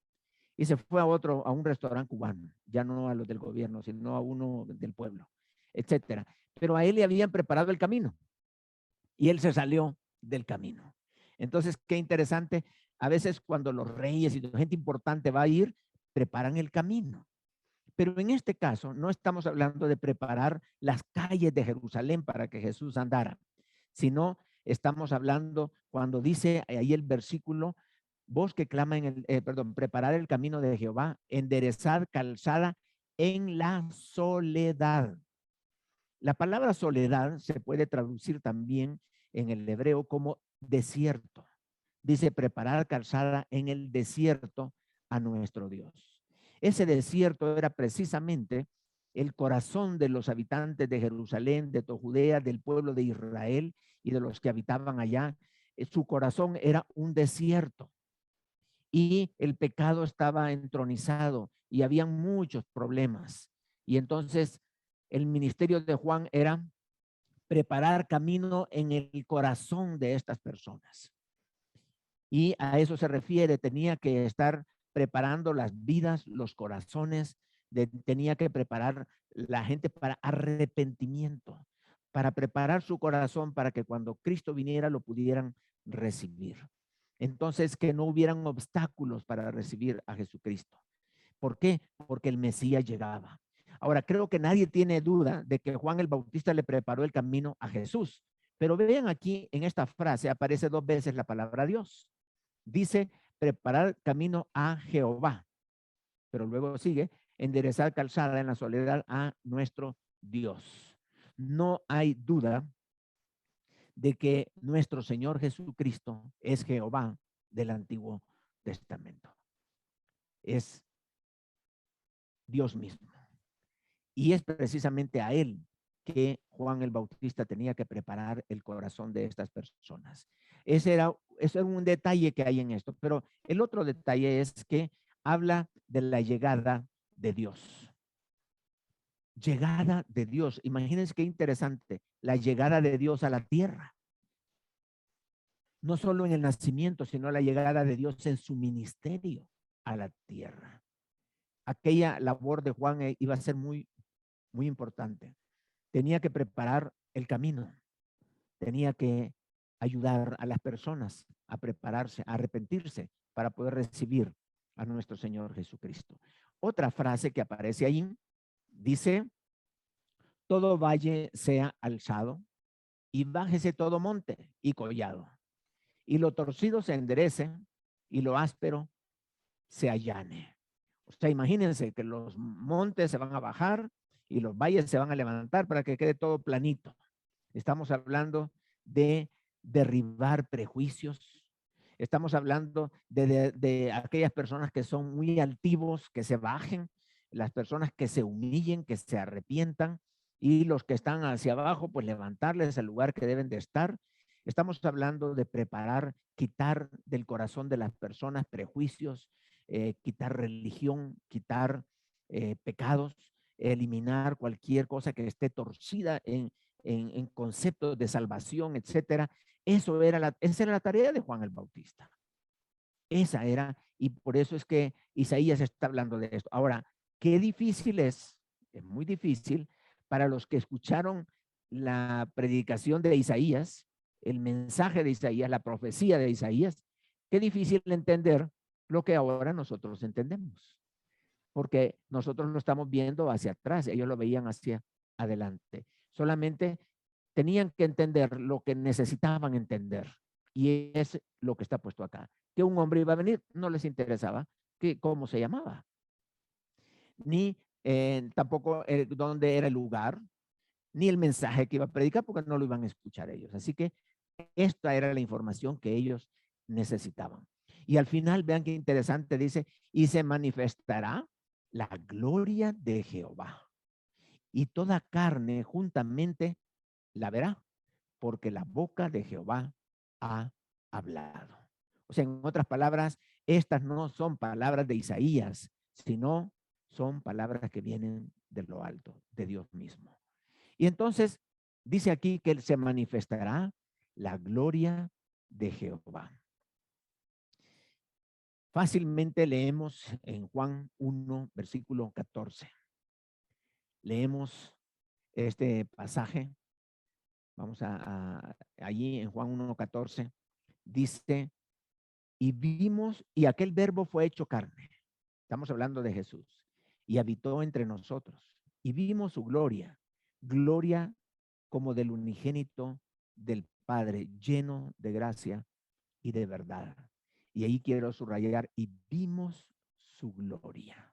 Y se fue a un restaurante cubano, ya no a los del gobierno, sino a uno del pueblo, etcétera. Pero a él le habían preparado el camino y él se salió del camino. Entonces, qué interesante. A veces cuando los reyes y la gente importante va a ir, preparan el camino. Pero en este caso no estamos hablando de preparar las calles de Jerusalén para que Jesús andara, sino estamos hablando cuando dice ahí el versículo: voz que clama preparar el camino de Jehová, enderezar calzada en la soledad. La palabra soledad se puede traducir también en el hebreo como desierto. dice preparar calzada en el desierto a nuestro Dios. Ese desierto era precisamente el corazón de los habitantes de Jerusalén, de toda Judea, del pueblo de Israel y de los que habitaban allá. Su corazón era un desierto y el pecado estaba entronizado y había muchos problemas. Y entonces el ministerio de Juan era preparar camino en el corazón de estas personas. Y a eso se refiere, tenía que estar preparando las vidas, los corazones, tenía que preparar la gente para arrepentimiento, para preparar su corazón para que cuando Cristo viniera lo pudieran recibir. Entonces, que no hubieran obstáculos para recibir a Jesucristo. ¿Por qué? Porque el Mesías llegaba. Ahora, creo que nadie tiene duda de que Juan el Bautista le preparó el camino a Jesús. Pero vean aquí en esta frase aparece 2 veces la palabra Dios. Dice preparar camino a Jehová, pero luego sigue enderezar calzada en la soledad a nuestro Dios. No hay duda de que nuestro Señor Jesucristo es Jehová del Antiguo Testamento. Es Dios mismo. Y es precisamente a él que Juan el Bautista tenía que preparar el corazón de estas personas. Ese era un detalle que hay en esto, pero el otro detalle es que habla de la llegada de Dios. Llegada de Dios. Imagínense qué interesante, la llegada de Dios a la tierra. No solo en el nacimiento, sino la llegada de Dios en su ministerio a la tierra. Aquella labor de Juan iba a ser muy importante. Tenía que preparar el camino, tenía que ayudar a las personas a prepararse, a arrepentirse para poder recibir a nuestro Señor Jesucristo. Otra frase que aparece ahí dice, todo valle sea alzado y bájese todo monte y collado, y lo torcido se enderece y lo áspero se allane. O sea, imagínense que los montes se van a bajar y los valles se van a levantar para que quede todo planito. Estamos hablando de derribar prejuicios. Estamos hablando de aquellas personas que son muy altivos, que se bajen, las personas que se humillen, que se arrepientan, y los que están hacia abajo, pues levantarles al lugar que deben de estar. Estamos hablando de preparar, quitar del corazón de las personas prejuicios, quitar religión, quitar pecados, eliminar cualquier cosa que esté torcida en conceptos de salvación, etcétera. Esa era la tarea de Juan el Bautista. Esa era, y por eso es que Isaías está hablando de esto. Ahora, qué difícil es muy difícil para los que escucharon la predicación de Isaías, el mensaje de Isaías, la profecía de Isaías, qué difícil entender lo que ahora nosotros entendemos. Porque nosotros lo estamos viendo hacia atrás, ellos lo veían hacia adelante. Solamente tenían que entender lo que necesitaban entender. Y es lo que está puesto acá. Que un hombre iba a venir, no les interesaba cómo se llamaba. Ni tampoco dónde era el lugar, ni el mensaje que iba a predicar, porque no lo iban a escuchar ellos. Así que esta era la información que ellos necesitaban. Y al final, vean qué interesante, dice, y se manifestará la gloria de Jehová. Y toda carne juntamente la verá, porque la boca de Jehová ha hablado. O sea, en otras palabras, estas no son palabras de Isaías, sino son palabras que vienen de lo alto, de Dios mismo. Y entonces dice aquí que se manifestará la gloria de Jehová. Fácilmente leemos en Juan 1, versículo 14. Leemos este pasaje. Vamos allí en Juan 1:14. Dice, y vimos, y aquel verbo fue hecho carne. Estamos hablando de Jesús. Y habitó entre nosotros. Y vimos su gloria. Gloria como del unigénito del Padre, lleno de gracia y de verdad. Y ahí quiero subrayar, y vimos su gloria.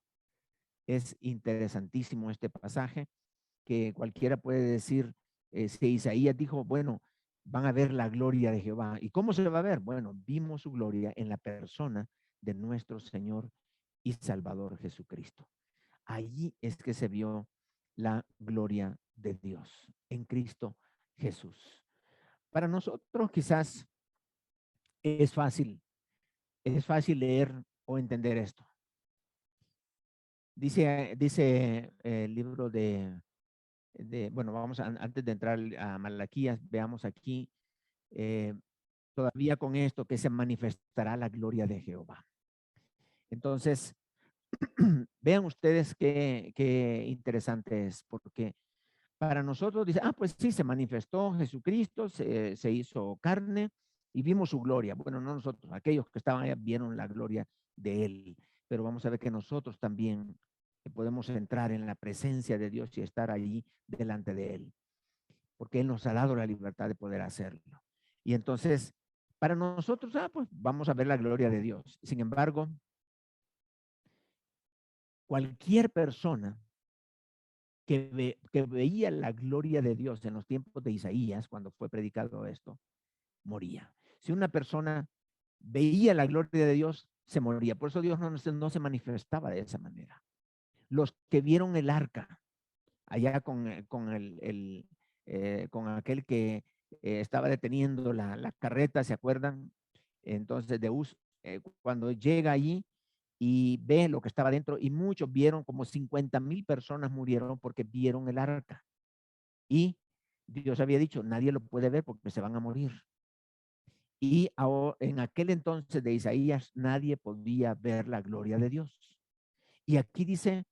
Es interesantísimo este pasaje, que cualquiera puede decir, si Isaías dijo, bueno, van a ver la gloria de Jehová. ¿Y cómo se va a ver? Bueno, vimos su gloria en la persona de nuestro Señor y Salvador Jesucristo. Allí es que se vio la gloria de Dios en Cristo Jesús. Para nosotros quizás es fácil leer o entender esto. Dice el libro bueno, vamos antes de entrar a Malaquías, veamos aquí, todavía con esto, que se manifestará la gloria de Jehová. Entonces, vean ustedes qué interesante es, porque para nosotros dice, pues sí, se manifestó Jesucristo, se hizo carne y vimos su gloria. Bueno, no nosotros, aquellos que estaban allá vieron la gloria de él, pero vamos a ver que nosotros también podemos entrar en la presencia de Dios y estar allí delante de él, porque él nos ha dado la libertad de poder hacerlo. Y entonces, para nosotros, pues vamos a ver la gloria de Dios. Sin embargo, cualquier persona que veía la gloria de Dios en los tiempos de Isaías, cuando fue predicado esto, moría. Si una persona veía la gloria de Dios, se moría. Por eso Dios no se manifestaba de esa manera. Los que vieron el arca, allá con aquel que estaba deteniendo la carreta, ¿se acuerdan? Entonces, cuando llega allí y ve lo que estaba dentro, y muchos vieron, como 50,000 personas murieron porque vieron el arca. Y Dios había dicho, nadie lo puede ver porque se van a morir. Y en aquel entonces de Isaías, nadie podía ver la gloria de Dios. Y aquí dice,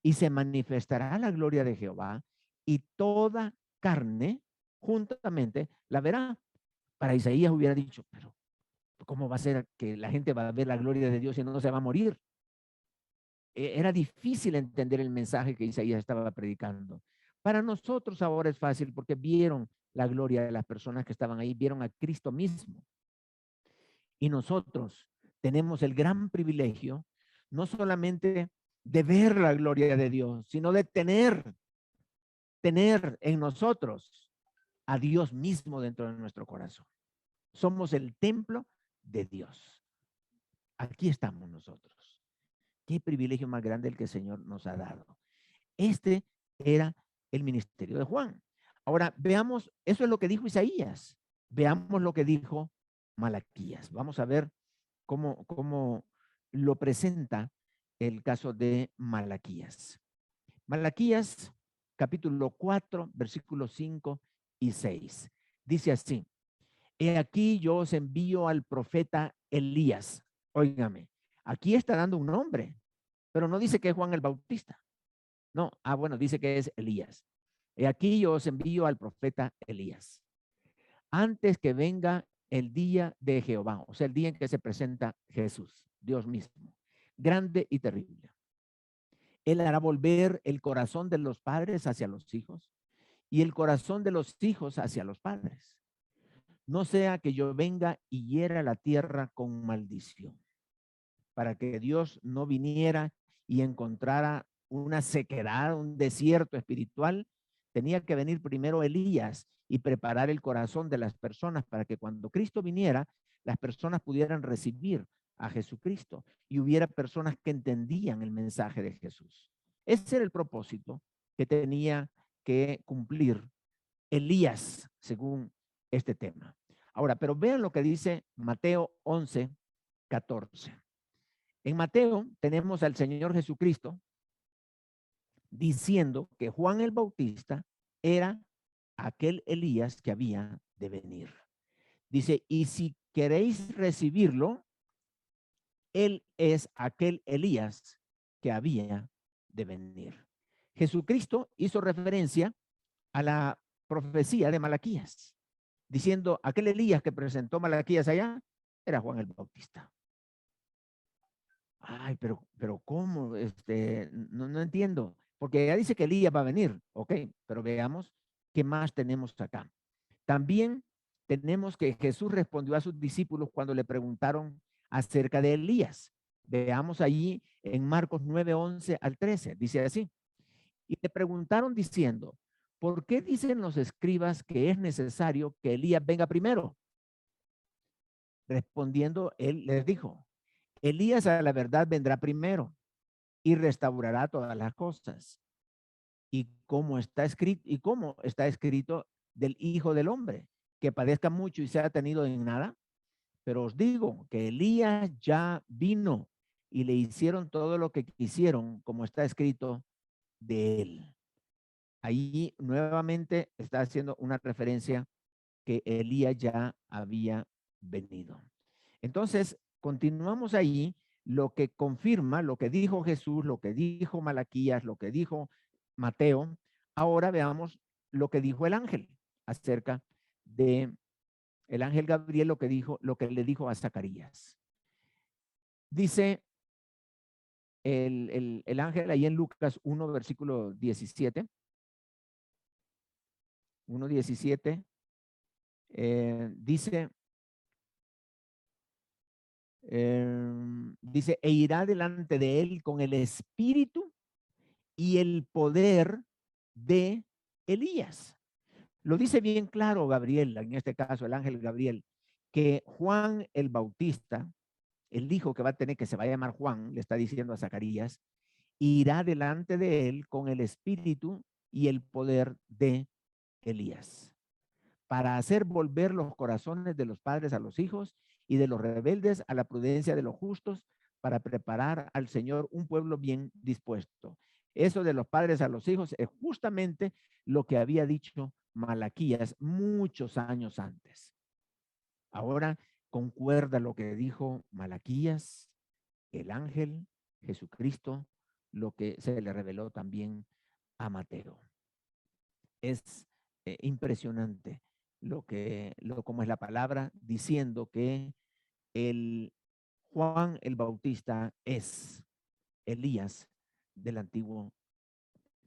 y se manifestará la gloria de Jehová, y toda carne juntamente la verá. Para Isaías hubiera dicho, pero ¿cómo va a ser que la gente va a ver la gloria de Dios y no se va a morir? Era difícil entender el mensaje que Isaías estaba predicando. Para nosotros ahora es fácil porque vieron la gloria de las personas que estaban ahí, vieron a Cristo mismo. Y nosotros tenemos el gran privilegio, no solamente de ver la gloria de Dios, sino de tener en nosotros a Dios mismo dentro de nuestro corazón. Somos el templo de Dios. Aquí estamos nosotros. Qué privilegio más grande el que el Señor nos ha dado. Este era el ministerio de Juan. Ahora veamos, eso es lo que dijo Isaías. Veamos lo que dijo Malaquías. Vamos a ver cómo lo presenta el caso de Malaquías. Malaquías, capítulo 4, versículos 5 y 6. Dice así: He aquí yo os envío al profeta Elías. Óigame, aquí está dando un nombre, pero no dice que es Juan el Bautista. No, bueno, dice que es Elías. He aquí yo os envío al profeta Elías. Antes que venga el día de Jehová, o sea, el día en que se presenta Jesús, Dios mismo, grande y terrible. Él hará volver el corazón de los padres hacia los hijos y el corazón de los hijos hacia los padres. No sea que yo venga y hiera la tierra con maldición, para que Dios no viniera y encontrara una sequedad, un desierto espiritual. Tenía que venir primero Elías y preparar el corazón de las personas para que cuando Cristo viniera, las personas pudieran recibir a Jesucristo y hubiera personas que entendían el mensaje de Jesús. Ese era el propósito que tenía que cumplir Elías según este tema. Ahora, pero vean lo que dice Mateo 11, 14. En Mateo tenemos al Señor Jesucristo diciendo que Juan el Bautista era aquel Elías que había de venir. Dice, y si queréis recibirlo, él es aquel Elías que había de venir. Jesucristo hizo referencia a la profecía de Malaquías, diciendo, aquel Elías que presentó Malaquías allá era Juan el Bautista. Ay, pero ¿cómo? No entiendo. Porque ya dice que Elías va a venir. Ok, pero veamos qué más tenemos acá. También tenemos que Jesús respondió a sus discípulos cuando le preguntaron acerca de Elías. Veamos allí en Marcos 9, 11 al 13. Dice así. Y le preguntaron diciendo, ¿por qué dicen los escribas que es necesario que Elías venga primero? Respondiendo, él les dijo, Elías a la verdad vendrá primero y restaurará todas las cosas. Y cómo está escrito del Hijo del Hombre, que padezca mucho y sea tenido en nada. Pero os digo que Elías ya vino y le hicieron todo lo que quisieron, como está escrito de él. Ahí nuevamente está haciendo una referencia que Elías ya había venido. Entonces, continuamos ahí, lo que confirma lo que dijo Jesús, lo que dijo Malaquías, lo que dijo Mateo. Ahora veamos lo que dijo el ángel acerca de el ángel Gabriel, lo que le dijo a Zacarías. Dice el ángel ahí en Lucas 1, versículo 17. 1:17 dice, e irá delante de él con el espíritu y el poder de Elías. Lo dice bien claro Gabriel, en este caso el ángel Gabriel, que Juan el Bautista, el hijo que va a tener, que se va a llamar Juan, le está diciendo a Zacarías, irá delante de él con el espíritu y el poder de Elías, para hacer volver los corazones de los padres a los hijos y de los rebeldes a la prudencia de los justos, para preparar al Señor un pueblo bien dispuesto. Eso de los padres a los hijos es justamente lo que había dicho Malaquías muchos años antes. Ahora concuerda lo que dijo Malaquías, el ángel, Jesucristo, lo que se le reveló también a Mateo. Es impresionante como es la palabra, diciendo que el Juan el Bautista es Elías del antiguo,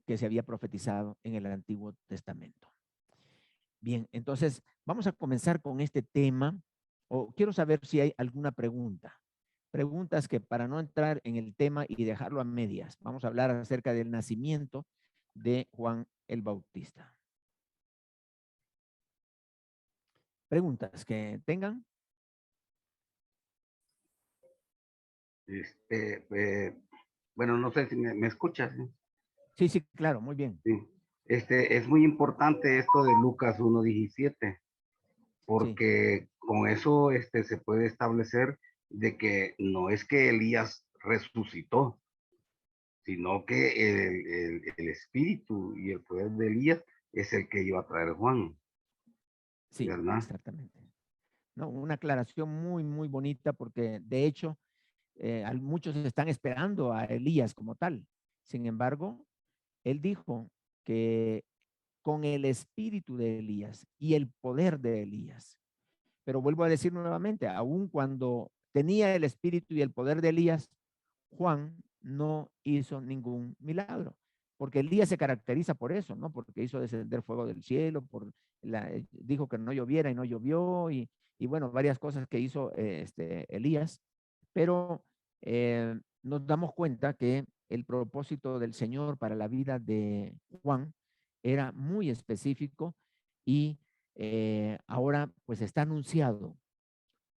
que se había profetizado en el Antiguo Testamento. Bien, entonces vamos a comenzar con este tema, o quiero saber si hay alguna pregunta. Preguntas que, para no entrar en el tema y dejarlo a medias, vamos a hablar acerca del nacimiento de Juan el Bautista. Preguntas que tengan. Bueno, no sé si me escuchas. Sí, sí, claro, muy bien. Sí. Es muy importante esto de Lucas 1:17, porque con eso se puede establecer de que no es que Elías resucitó, sino que el espíritu y el poder de Elías es el que iba a traer Juan. Sí, ¿verdad? exactamente. No, una aclaración muy, muy bonita, porque de hecho muchos están esperando a Elías como tal. Sin embargo, él dijo que con el espíritu de Elías y el poder de Elías. Pero vuelvo a decir nuevamente, aun cuando tenía el espíritu y el poder de Elías, Juan no hizo ningún milagro, porque Elías se caracteriza por eso, ¿no? Porque hizo descender fuego del cielo, dijo que no lloviera y no llovió, y bueno, varias cosas que hizo Elías, pero nos damos cuenta que el propósito del Señor para la vida de Juan era muy específico, y ahora pues está anunciado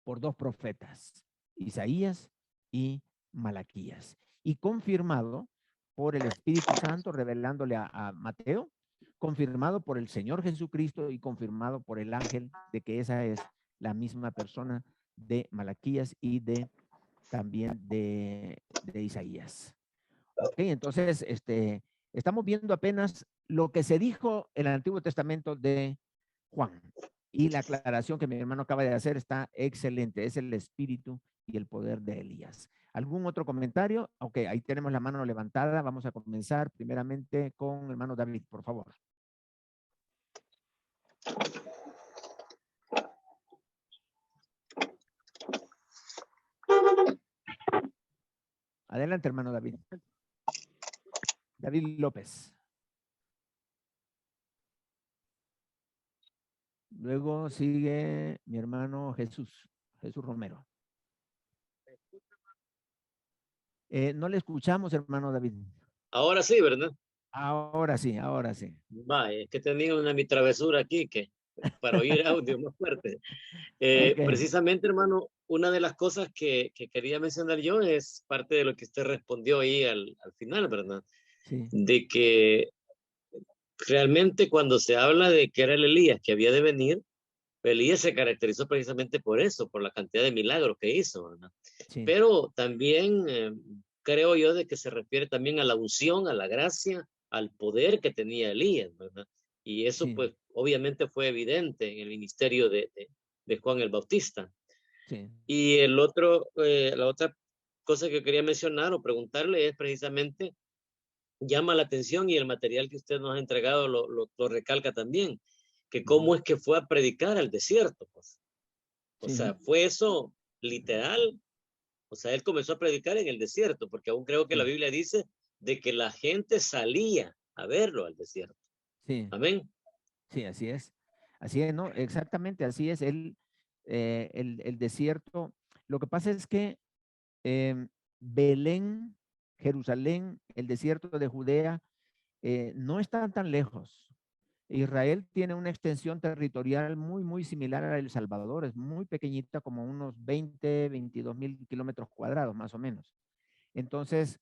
por dos profetas, Isaías y Malaquías, y confirmado por el Espíritu Santo revelándole a Mateo, confirmado por el Señor Jesucristo y confirmado por el ángel de que esa es la misma persona de Malaquías y también de Isaías. Ok, entonces estamos viendo apenas lo que se dijo en el Antiguo Testamento de Juan. Y la aclaración que mi hermano acaba de hacer está excelente. Es el espíritu y el poder de Elías. ¿Algún otro comentario? Ok, ahí tenemos la mano levantada. Vamos a comenzar primeramente con el hermano David, por favor. Adelante, hermano David. David López. Luego sigue mi hermano Jesús Romero. No le escuchamos, hermano David. Ahora sí, ¿verdad? Ahora sí, ahora sí. Va, es que tenía una mi travesura aquí que para oír audio más fuerte. Ok, Precisamente, hermano, una de las cosas que quería mencionar yo es parte de lo que usted respondió ahí al final, ¿verdad? sí, De que realmente cuando se habla de que era el Elías que había de venir, Elías se caracterizó precisamente por eso, por la cantidad de milagros que hizo, ¿verdad? sí, Pero también creo yo de que se refiere también a la unción, a la gracia, al poder que tenía Elías, ¿verdad? Y eso sí, pues obviamente fue evidente en el ministerio de Juan el Bautista. sí. Y la otra cosa que quería mencionar o preguntarle es precisamente, llama la atención y el material que usted nos ha entregado lo recalca también, que Ujú, cómo es que fue a predicar al desierto, pues. O sí, sea, fue eso literal. O sea, él comenzó a predicar en el desierto, porque aún creo que la sí, Biblia dice de que la gente salía a verlo al desierto. sí, Amén. sí, así es. Así es, ¿no? Exactamente, así es. El desierto. Lo que pasa es que Belén, Jerusalén, el desierto de Judea, no están tan lejos. Israel tiene una extensión territorial muy, muy similar a El Salvador, es muy pequeñita, como unos 22.000 kilómetros cuadrados, más o menos. Entonces,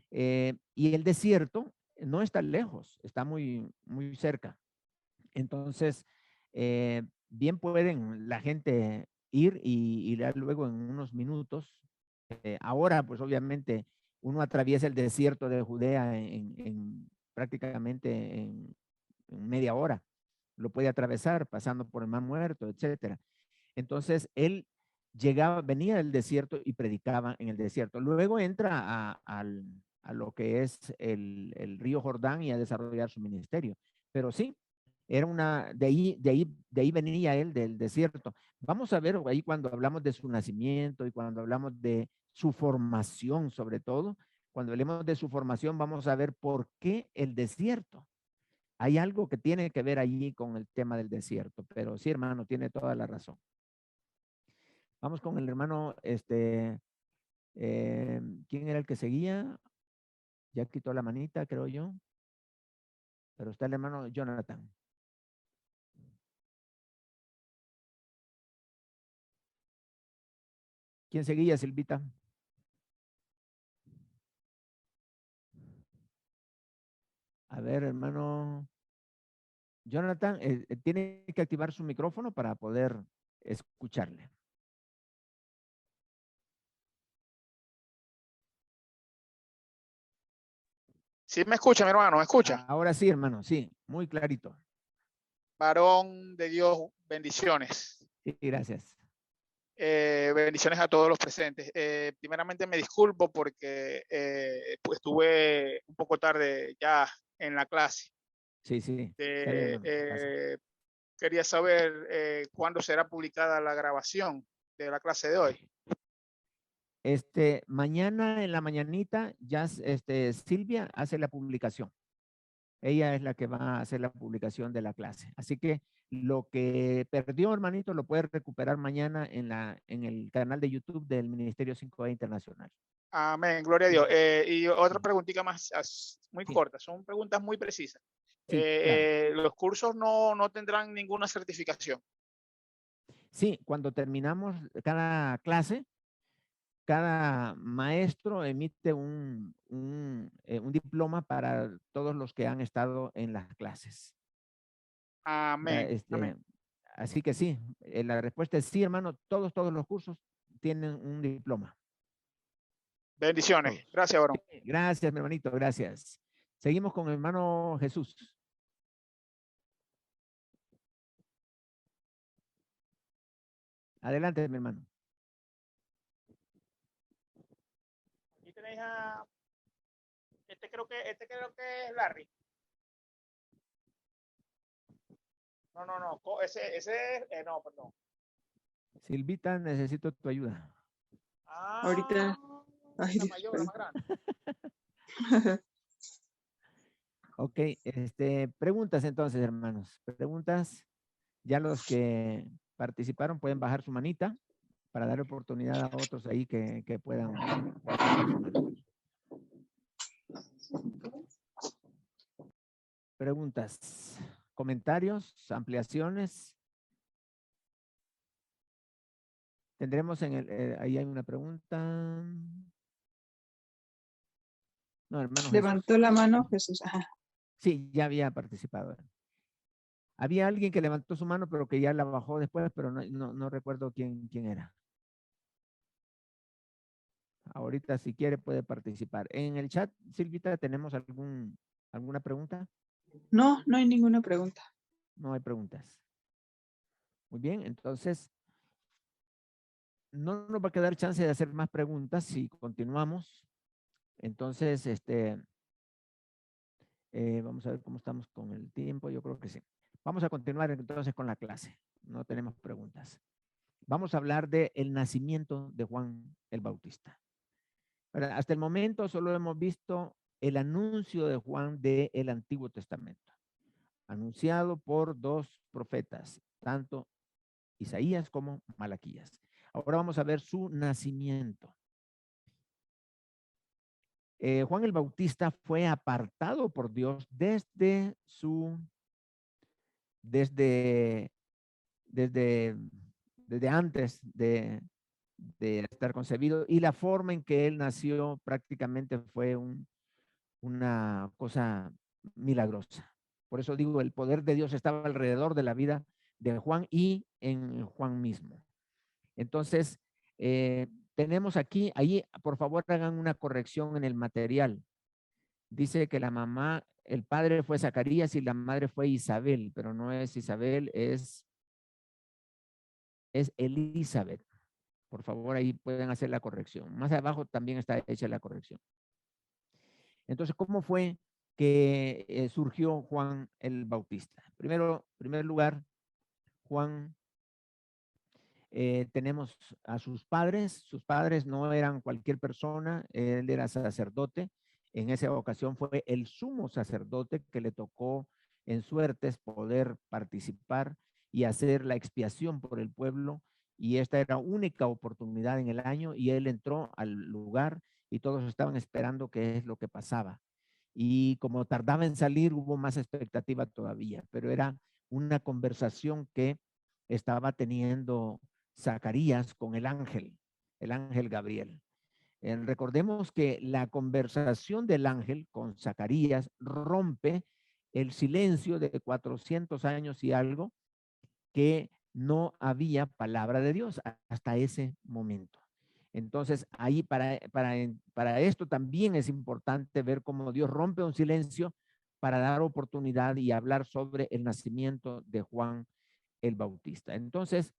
y el desierto no está lejos, está muy, muy cerca. Entonces, bien pueden la gente ir y ya luego en unos minutos. Ahora, pues obviamente, uno atraviesa el desierto de Judea prácticamente en media hora. Lo puede atravesar pasando por el Mar Muerto, etcétera. Entonces, él venía del desierto y predicaba en el desierto. Luego entra a lo que es el río Jordán y a desarrollar su ministerio. Pero sí, era de ahí venía él del desierto. Vamos a ver ahí cuando hablamos de su nacimiento y cuando hablamos de su formación, sobre todo, cuando hablemos de su formación, vamos a ver por qué el desierto. Hay algo que tiene que ver allí con el tema del desierto, pero sí, hermano, tiene toda la razón. Vamos con el hermano, ¿quién era el que seguía? Ya quitó la manita, creo yo, pero está el hermano Jonathan. ¿Quién seguía, Silvita? A ver, hermano Jonathan, tiene que activar su micrófono para poder escucharle. Sí me escucha, mi hermano, ¿me escucha? Ahora sí, hermano, sí, muy clarito. Varón de Dios, bendiciones. Sí, gracias. Bendiciones a todos los presentes. Primeramente me disculpo porque pues estuve un poco tarde ya en la clase. Sí, sí, está bien, hermano. Quería saber cuándo será publicada la grabación de la clase de hoy. Mañana en la mañanita ya Silvia hace la publicación. Ella es la que va a hacer la publicación de la clase. Así que lo que perdió, hermanito, lo puede recuperar mañana en el canal de YouTube del Ministerio 5E Internacional. Amén, gloria a Dios. Y otra preguntita más, muy Sí, corta, son preguntas muy precisas. sí, claro. Los cursos no tendrán ninguna certificación. Sí, cuando terminamos cada clase, cada maestro emite un diploma para todos los que han estado en las clases. Amén, amén. Así que sí, la respuesta es sí, hermano. Todos los cursos tienen un diploma. Bendiciones. Todos. Gracias, varón. Sí, gracias, mi hermanito, gracias. Seguimos con el hermano Jesús. Adelante, mi hermano. Aquí tenéis este creo que es Larry. No. Ese es, no, perdón. Silvita, necesito tu ayuda. Ahorita. Ay, La Dios, mayor, la más grande. Ok, preguntas entonces, hermanos. Preguntas. Ya los que participaron pueden bajar su manita para dar oportunidad a otros ahí que puedan levantar su mano. Preguntas, comentarios, ampliaciones. Tendremos en el, ahí hay una pregunta. No, hermano Jesús. Levantó la mano Jesús. Ajá. Sí, ya había participado. Había alguien que levantó su mano, pero que ya la bajó después, pero no recuerdo quién era. Ahorita, si quiere, puede participar. En el chat, Silvita, ¿tenemos alguna pregunta? No, no hay ninguna pregunta. No hay preguntas. Muy bien, entonces, no nos va a quedar chance de hacer más preguntas si continuamos. Entonces, vamos a ver cómo estamos con el tiempo. Yo creo que sí. Vamos a continuar entonces con la clase. No tenemos preguntas. Vamos a hablar del nacimiento de Juan el Bautista. ¿Verdad? Hasta el momento solo hemos visto el anuncio de Juan del Antiguo Testamento, anunciado por dos profetas, tanto Isaías como Malaquías. Ahora vamos a ver su nacimiento. Juan el Bautista fue apartado por Dios desde antes de estar concebido, y la forma en que él nació prácticamente fue una cosa milagrosa. Por eso digo, el poder de Dios estaba alrededor de la vida de Juan y en Juan mismo. Entonces, tenemos aquí, ahí, por favor, hagan una corrección en el material. Dice que la mamá, el padre fue Zacarías y la madre fue Isabel, pero no es Isabel, es Elizabeth. Por favor, ahí pueden hacer la corrección. Más abajo también está hecha la corrección. Entonces, ¿cómo fue que surgió Juan el Bautista? En primer lugar, Juan, tenemos a sus padres no eran cualquier persona, él era sacerdote, en esa ocasión fue el sumo sacerdote que le tocó en suertes poder participar y hacer la expiación por el pueblo, y esta era única oportunidad en el año, y él entró al lugar y todos estaban esperando qué es lo que pasaba. Y como tardaba en salir, hubo más expectativa todavía, pero era una conversación que estaba teniendo Zacarías con el ángel Gabriel. Recordemos que la conversación del ángel con Zacarías rompe el silencio de 400 años y algo, que no había palabra de Dios hasta ese momento. Entonces, ahí para esto también es importante ver cómo Dios rompe un silencio para dar oportunidad y hablar sobre el nacimiento de Juan el Bautista. Entonces,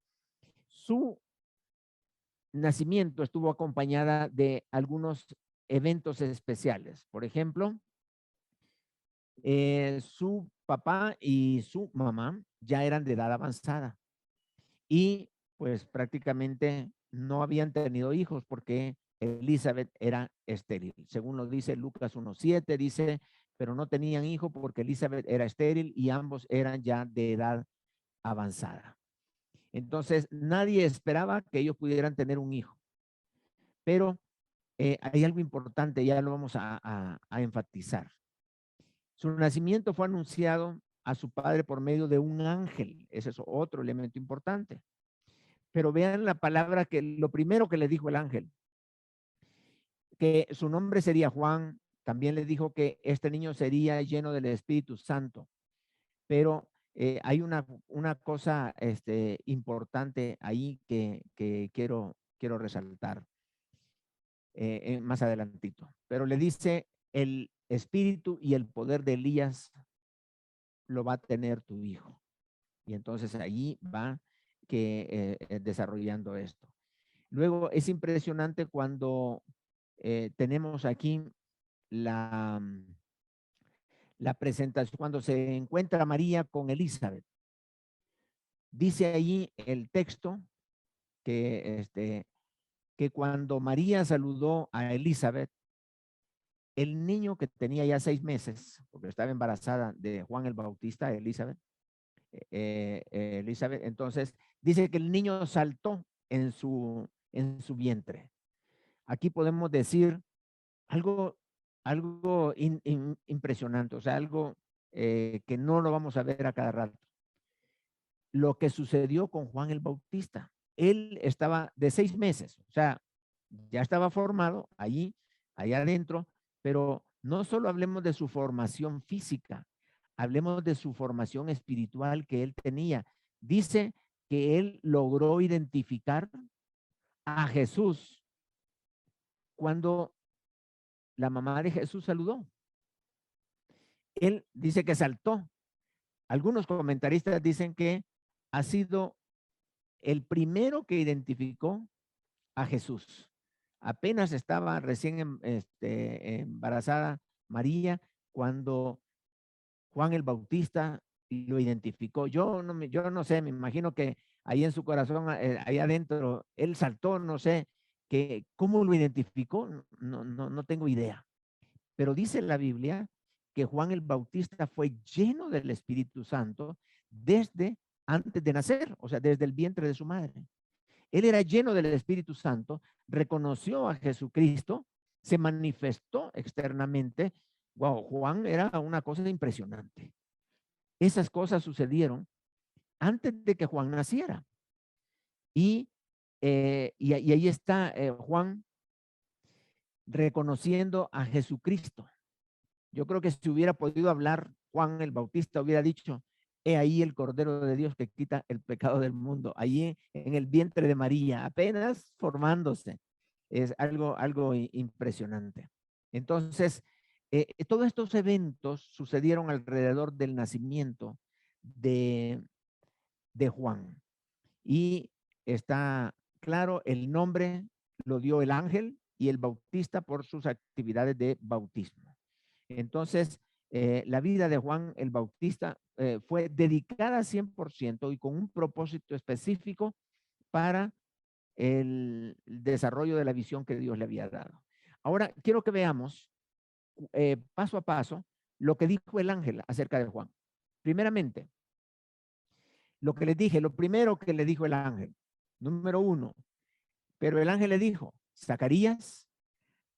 su nacimiento estuvo acompañada de algunos eventos especiales. Por ejemplo, su papá y su mamá ya eran de edad avanzada y pues prácticamente no habían tenido hijos porque Elizabeth era estéril. Según lo dice Lucas 1:7, dice, pero no tenían hijo porque Elizabeth era estéril y ambos eran ya de edad avanzada. Entonces, nadie esperaba que ellos pudieran tener un hijo. Pero hay algo importante, ya lo vamos a enfatizar. Su nacimiento fue anunciado a su padre por medio de un ángel. Ese es otro elemento importante. Pero vean la palabra, que lo primero que le dijo el ángel, que su nombre sería Juan. También le dijo que este niño sería lleno del Espíritu Santo. Pero hay una cosa importante ahí que quiero resaltar más adelantito. Pero le dice, el espíritu y el poder de Elías lo va a tener tu hijo. Y entonces allí va desarrollando esto. Luego es impresionante cuando tenemos aquí la presentación, cuando se encuentra María con Elizabeth. Dice allí el texto que cuando María saludó a Elizabeth, el niño que tenía ya 6 meses, porque estaba embarazada de Juan el Bautista, Elizabeth, entonces dice que el niño saltó en su vientre. Aquí podemos decir algo impresionante, o sea, algo que no lo vamos a ver a cada rato. Lo que sucedió con Juan el Bautista. Él estaba de 6 meses, o sea, ya estaba formado allí, allá adentro, pero no solo hablemos de su formación física, hablemos de su formación espiritual que él tenía. Dice que él logró identificar a Jesús cuando la mamá de Jesús saludó. Él dice que saltó. Algunos comentaristas dicen que ha sido el primero que identificó a Jesús. Apenas estaba recién embarazada María cuando Juan el Bautista lo identificó. Yo no sé, me imagino que ahí en su corazón, ahí adentro, él saltó, no sé, ¿cómo lo identificó? No tengo idea. Pero dice la Biblia que Juan el Bautista fue lleno del Espíritu Santo desde antes de nacer, o sea, desde el vientre de su madre. Él era lleno del Espíritu Santo, reconoció a Jesucristo, se manifestó externamente. Wow, Juan era una cosa impresionante. Esas cosas sucedieron antes de que Juan naciera. Y ahí está Juan reconociendo a Jesucristo. Yo creo que si hubiera podido hablar, Juan el Bautista hubiera dicho, he ahí el Cordero de Dios que quita el pecado del mundo, allí en el vientre de María, apenas formándose. Es algo impresionante. Entonces, todos estos eventos sucedieron alrededor del nacimiento de Juan. Y está claro, el nombre lo dio el ángel y el bautista por sus actividades de bautismo. Entonces, la vida de Juan el Bautista fue dedicada 100% y con un propósito específico para el desarrollo de la visión que Dios le había dado. Ahora, quiero que veamos paso a paso lo que dijo el ángel acerca de Juan. Primeramente, lo que les dije, lo primero que le dijo el ángel, número 1, pero el ángel le dijo, Zacarías,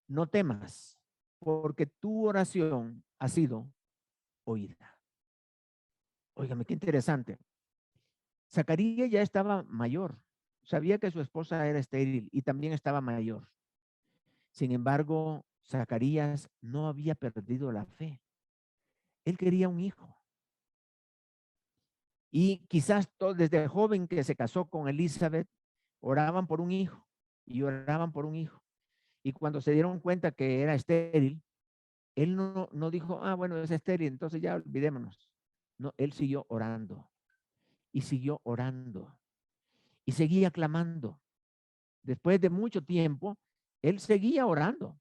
no temas, porque tu oración ha sido oída. Óigame, qué interesante. Zacarías ya estaba mayor, sabía que su esposa era estéril y también estaba mayor. Sin embargo, Zacarías no había perdido la fe. Él quería un hijo. Y quizás desde joven que se casó con Elizabeth, oraban por un hijo y oraban por un hijo. Y cuando se dieron cuenta que era estéril, él no dijo, bueno, es estéril, entonces ya olvidémonos. No, él siguió orando y siguió orando y seguía clamando. Después de mucho tiempo, él seguía orando.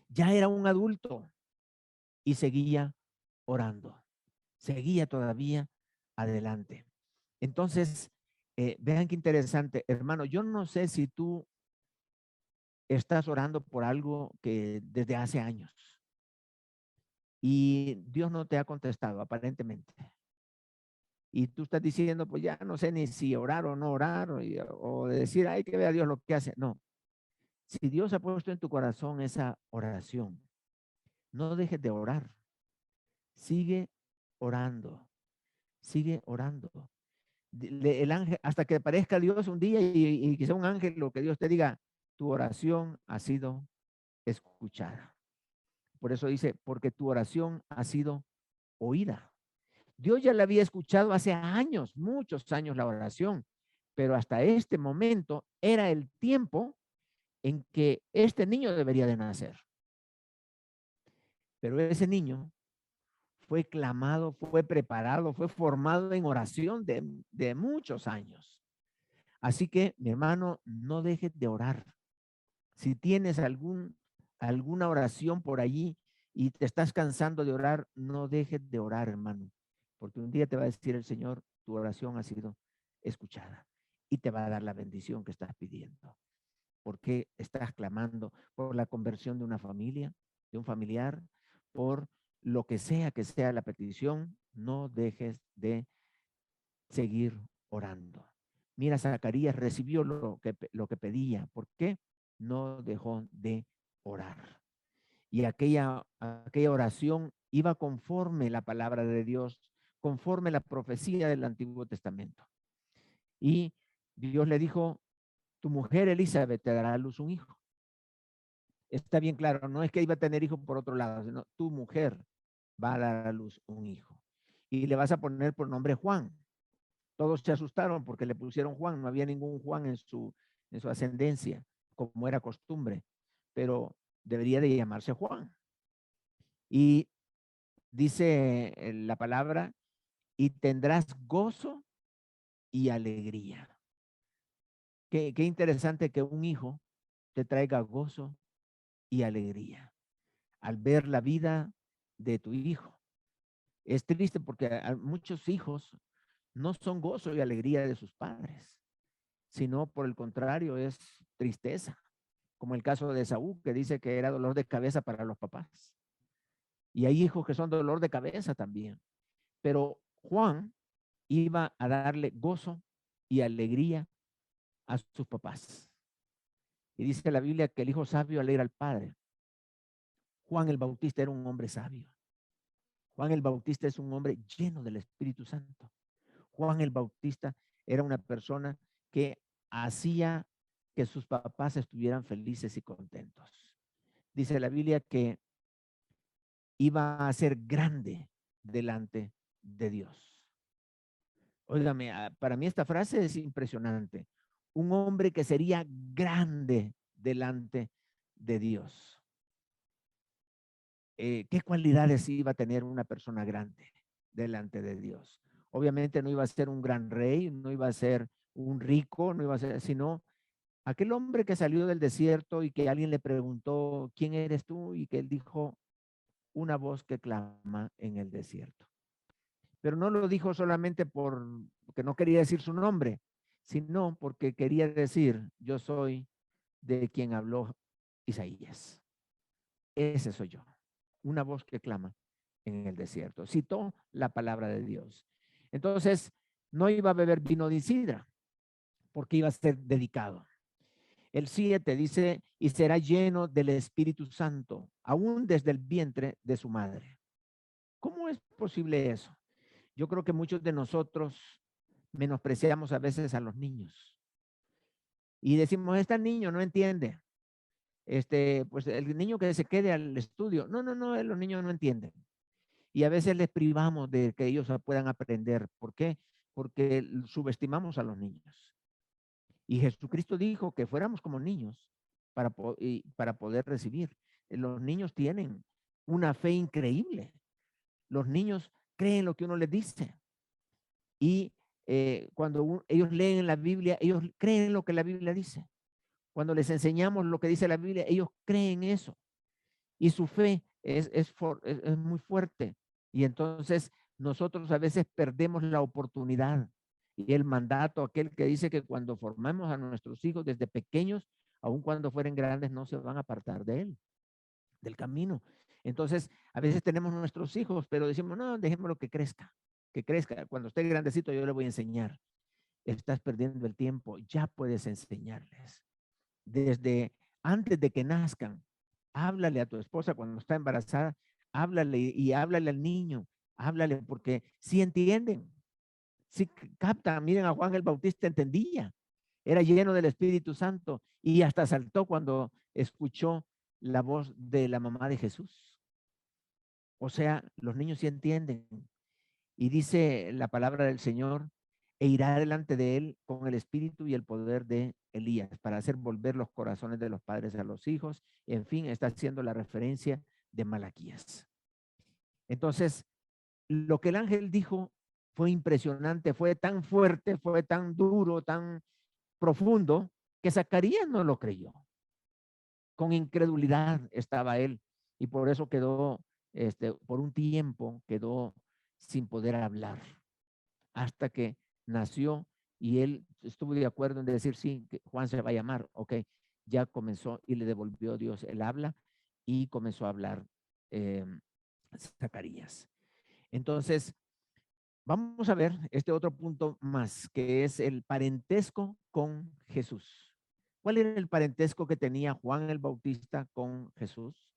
Ya era un adulto y seguía orando. Seguía todavía adelante. Entonces, vean qué interesante, hermano. Yo no sé si tú estás orando por algo que desde hace años y Dios no te ha contestado aparentemente. Y tú estás diciendo, pues ya no sé ni si orar o no orar, o decir, ay, que vea Dios lo que hace. No. Si Dios ha puesto en tu corazón esa oración, no dejes de orar. Sigue orando. Sigue orando. El ángel, hasta que aparezca Dios un día y que sea un ángel, lo que Dios te diga, tu oración ha sido escuchada. Por eso dice, porque tu oración ha sido oída. Dios ya le había escuchado hace años, muchos años la oración, pero hasta este momento era el tiempo en que este niño debería de nacer. Pero ese niño fue clamado, fue preparado, fue formado en oración de muchos años. Así que, mi hermano, no dejes de orar. Si tienes alguna oración por allí y te estás cansando de orar, no dejes de orar, hermano. Porque un día te va a decir el Señor, tu oración ha sido escuchada y te va a dar la bendición que estás pidiendo. Porque estás clamando por la conversión de una familia, de un familiar, por lo que sea la petición, no dejes de seguir orando. Mira, Zacarías recibió lo que pedía. ¿Por qué? No dejó de orar. Y aquella oración iba conforme la palabra de Dios, conforme la profecía del Antiguo Testamento. Y Dios le dijo, tu mujer Elizabeth te dará a luz un hijo. Está bien claro, no es que iba a tener hijo por otro lado, sino tu mujer va a dar a luz un hijo. Y le vas a poner por nombre Juan. Todos se asustaron porque le pusieron Juan, no había ningún Juan en su ascendencia, como era costumbre, pero debería de llamarse Juan. Y dice la palabra, y tendrás gozo y alegría. Qué interesante que un hijo te traiga gozo y alegría al ver la vida de tu hijo. Es triste porque muchos hijos no son gozo y alegría de sus padres, sino por el contrario es tristeza, como el caso de Saúl, que dice que era dolor de cabeza para los papás. Y hay hijos que son dolor de cabeza también. Pero Juan iba a darle gozo y alegría a sus papás. Y dice la Biblia que el hijo sabio alegra al padre. Juan el Bautista era un hombre sabio. Juan el Bautista es un hombre lleno del Espíritu Santo. Juan el Bautista era una persona que hacía que sus papás estuvieran felices y contentos. Dice la Biblia que iba a ser grande delante de Dios. Óigame, para mí esta frase es impresionante. Un hombre que sería grande delante de Dios. ¿Qué cualidades iba a tener una persona grande delante de Dios? Obviamente no iba a ser un gran rey, no iba a ser un rico, no iba a ser, sino aquel hombre que salió del desierto y que alguien le preguntó, ¿quién eres tú? Y que él dijo, una voz que clama en el desierto. Pero no lo dijo solamente porque no quería decir su nombre, sino porque quería decir, yo soy de quien habló Isaías. Ese soy yo, una voz que clama en el desierto. Citó la palabra de Dios. Entonces, no iba a beber vino de sidra, porque iba a ser dedicado. El 7 dice, y será lleno del Espíritu Santo, aún desde el vientre de su madre. ¿Cómo es posible eso? Yo creo que muchos de nosotros menospreciamos a veces a los niños. Y decimos, este niño no entiende. Pues el niño que se quede al estudio. No, los niños no entienden. Y a veces les privamos de que ellos puedan aprender. ¿Por qué? Porque subestimamos a los niños. Y Jesucristo dijo que fuéramos como niños para poder recibir. Los niños tienen una fe increíble. Los niños creen lo que uno les dice. Y cuando ellos leen la Biblia, ellos creen lo que la Biblia dice. Cuando les enseñamos lo que dice la Biblia, ellos creen eso. Y su fe es muy fuerte. Y entonces nosotros a veces perdemos la oportunidad y el mandato, aquel que dice que cuando formamos a nuestros hijos desde pequeños, aun cuando fueren grandes, no se van a apartar de él, del camino. Entonces, a veces tenemos nuestros hijos, pero decimos, no, dejémoslo que crezca. Cuando esté grandecito yo le voy a enseñar. Estás perdiendo el tiempo, ya puedes enseñarles. Desde antes de que nazcan, háblale a tu esposa cuando está embarazada, háblale y háblale al niño, háblale porque sí entienden, sí captan. Miren, a Juan el Bautista entendía, era lleno del Espíritu Santo y hasta saltó cuando escuchó la voz de la mamá de Jesús. O sea, los niños sí entienden. Y dice la palabra del Señor, e irá delante de él con el espíritu y el poder de Elías para hacer volver los corazones de los padres a los hijos. En fin, está haciendo la referencia de Malaquías. Entonces, lo que el ángel dijo fue impresionante, fue tan fuerte, fue tan duro, tan profundo, que Zacarías no lo creyó. Con incredulidad estaba él y por eso quedó, por un tiempo quedó sin poder hablar, hasta que nació y él estuvo de acuerdo en decir, sí, que Juan se va a llamar, ok, ya comenzó y le devolvió Dios el habla y comenzó a hablar Zacarías. Entonces, vamos a ver este otro punto más, que es el parentesco con Jesús. ¿Cuál era el parentesco que tenía Juan el Bautista con Jesús?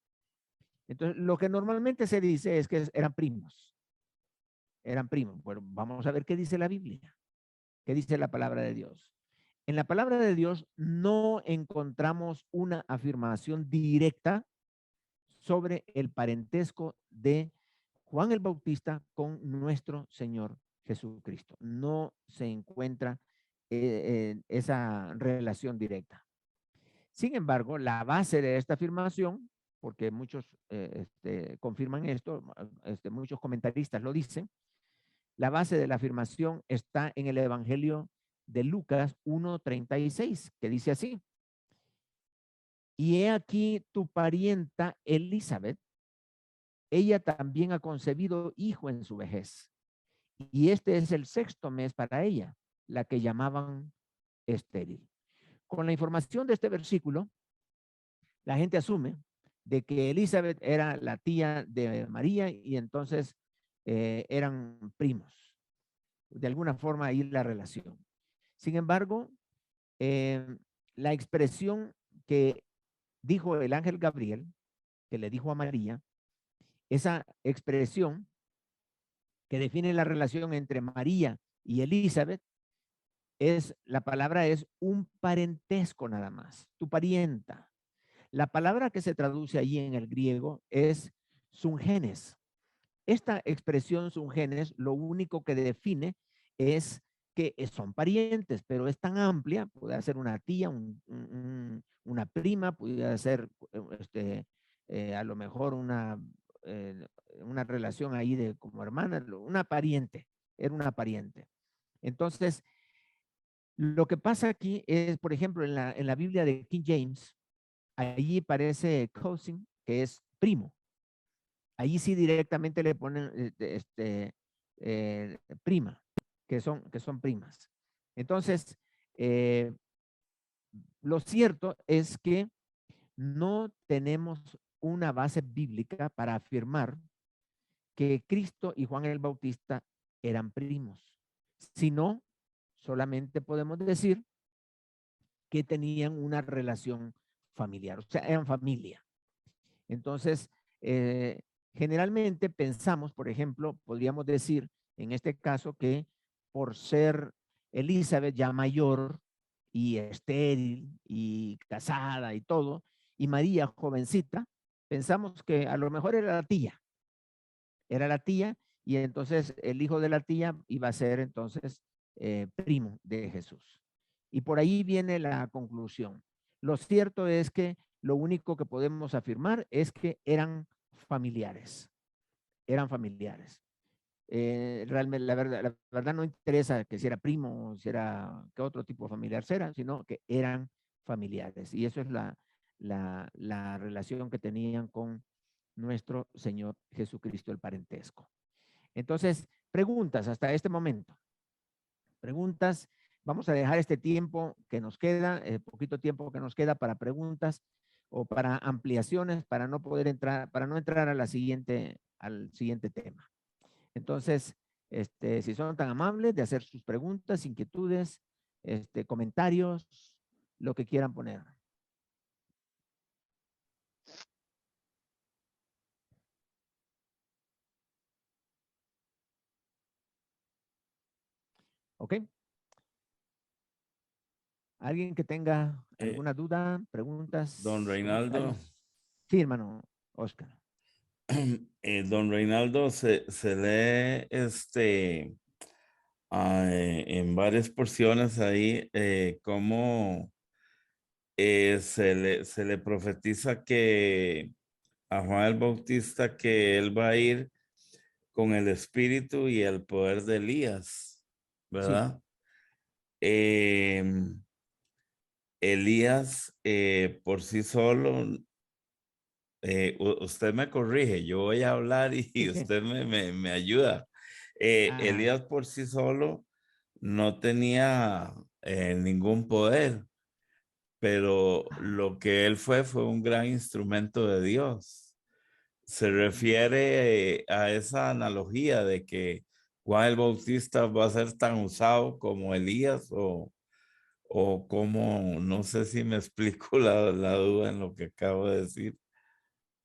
Entonces, lo que normalmente se dice es que eran primos. Eran primos. Bueno, vamos a ver qué dice la Biblia. ¿Qué dice la palabra de Dios? En la palabra de Dios no encontramos una afirmación directa sobre el parentesco de Juan el Bautista con nuestro Señor Jesucristo. No se encuentra esa relación directa. Sin embargo, la base de esta afirmación, porque muchos confirman esto, muchos comentaristas lo dicen, la base de la afirmación está en el Evangelio de Lucas 1:36, que dice así: y he aquí tu parienta Elizabeth, ella también ha concebido hijo en su vejez, y este es el 6º mes para ella, la que llamaban estéril. Con la información de este versículo, la gente asume de que Elizabeth era la tía de María y entonces eran primos. De alguna forma ahí la relación. Sin embargo, la expresión que dijo el ángel Gabriel, que le dijo a María, esa expresión que define la relación entre María y Elizabeth, la palabra es un parentesco nada más, tu parienta. La palabra que se traduce allí en el griego es sungenes. Esta expresión sungenes lo único que define es que son parientes, pero es tan amplia, puede ser una tía, una prima, puede ser a lo mejor una relación ahí de como hermana, una pariente, era una pariente. Entonces, lo que pasa aquí es, por ejemplo, en la Biblia de King James, allí parece cousin, que es primo. Allí sí directamente le ponen prima, que son primas. Entonces, lo cierto es que no tenemos una base bíblica para afirmar que Cristo y Juan el Bautista eran primos, sino solamente podemos decir que tenían una relación familiar, o sea, eran familia. Entonces, generalmente pensamos, por ejemplo, podríamos decir en este caso que por ser Elizabeth ya mayor y estéril y casada y todo, y María jovencita, pensamos que a lo mejor era la tía, y entonces el hijo de la tía iba a ser entonces primo de Jesús. Y por ahí viene la conclusión. Lo cierto es que lo único que podemos afirmar es que eran familiares. Eran familiares. Realmente, la verdad no interesa que si era primo, si era qué otro tipo de familiar será, sino que eran familiares. Y eso es la relación que tenían con nuestro Señor Jesucristo, el parentesco. Entonces, preguntas hasta este momento. Preguntas. Vamos a dejar este tiempo que nos queda, poquito tiempo que nos queda para preguntas o para ampliaciones, para no poder entrar, para no entrar al siguiente tema. Entonces, si son tan amables de hacer sus preguntas, inquietudes, comentarios, lo que quieran poner. ¿Ok? ¿Alguien que tenga alguna duda, preguntas? Don Reinaldo. Sí, hermano Oscar. Don Reinaldo, se lee en varias porciones ahí cómo se le profetiza que a Juan el Bautista que él va a ir con el espíritu y el poder de Elías, ¿verdad? Sí. Elías por sí solo, usted me corrige, yo voy a hablar y usted me ayuda. Elías por sí solo no tenía ningún poder, pero lo que él fue un gran instrumento de Dios. Se refiere a esa analogía de que Juan el Bautista va a ser tan usado como Elías o como, no sé si me explico la duda en lo que acabo de decir.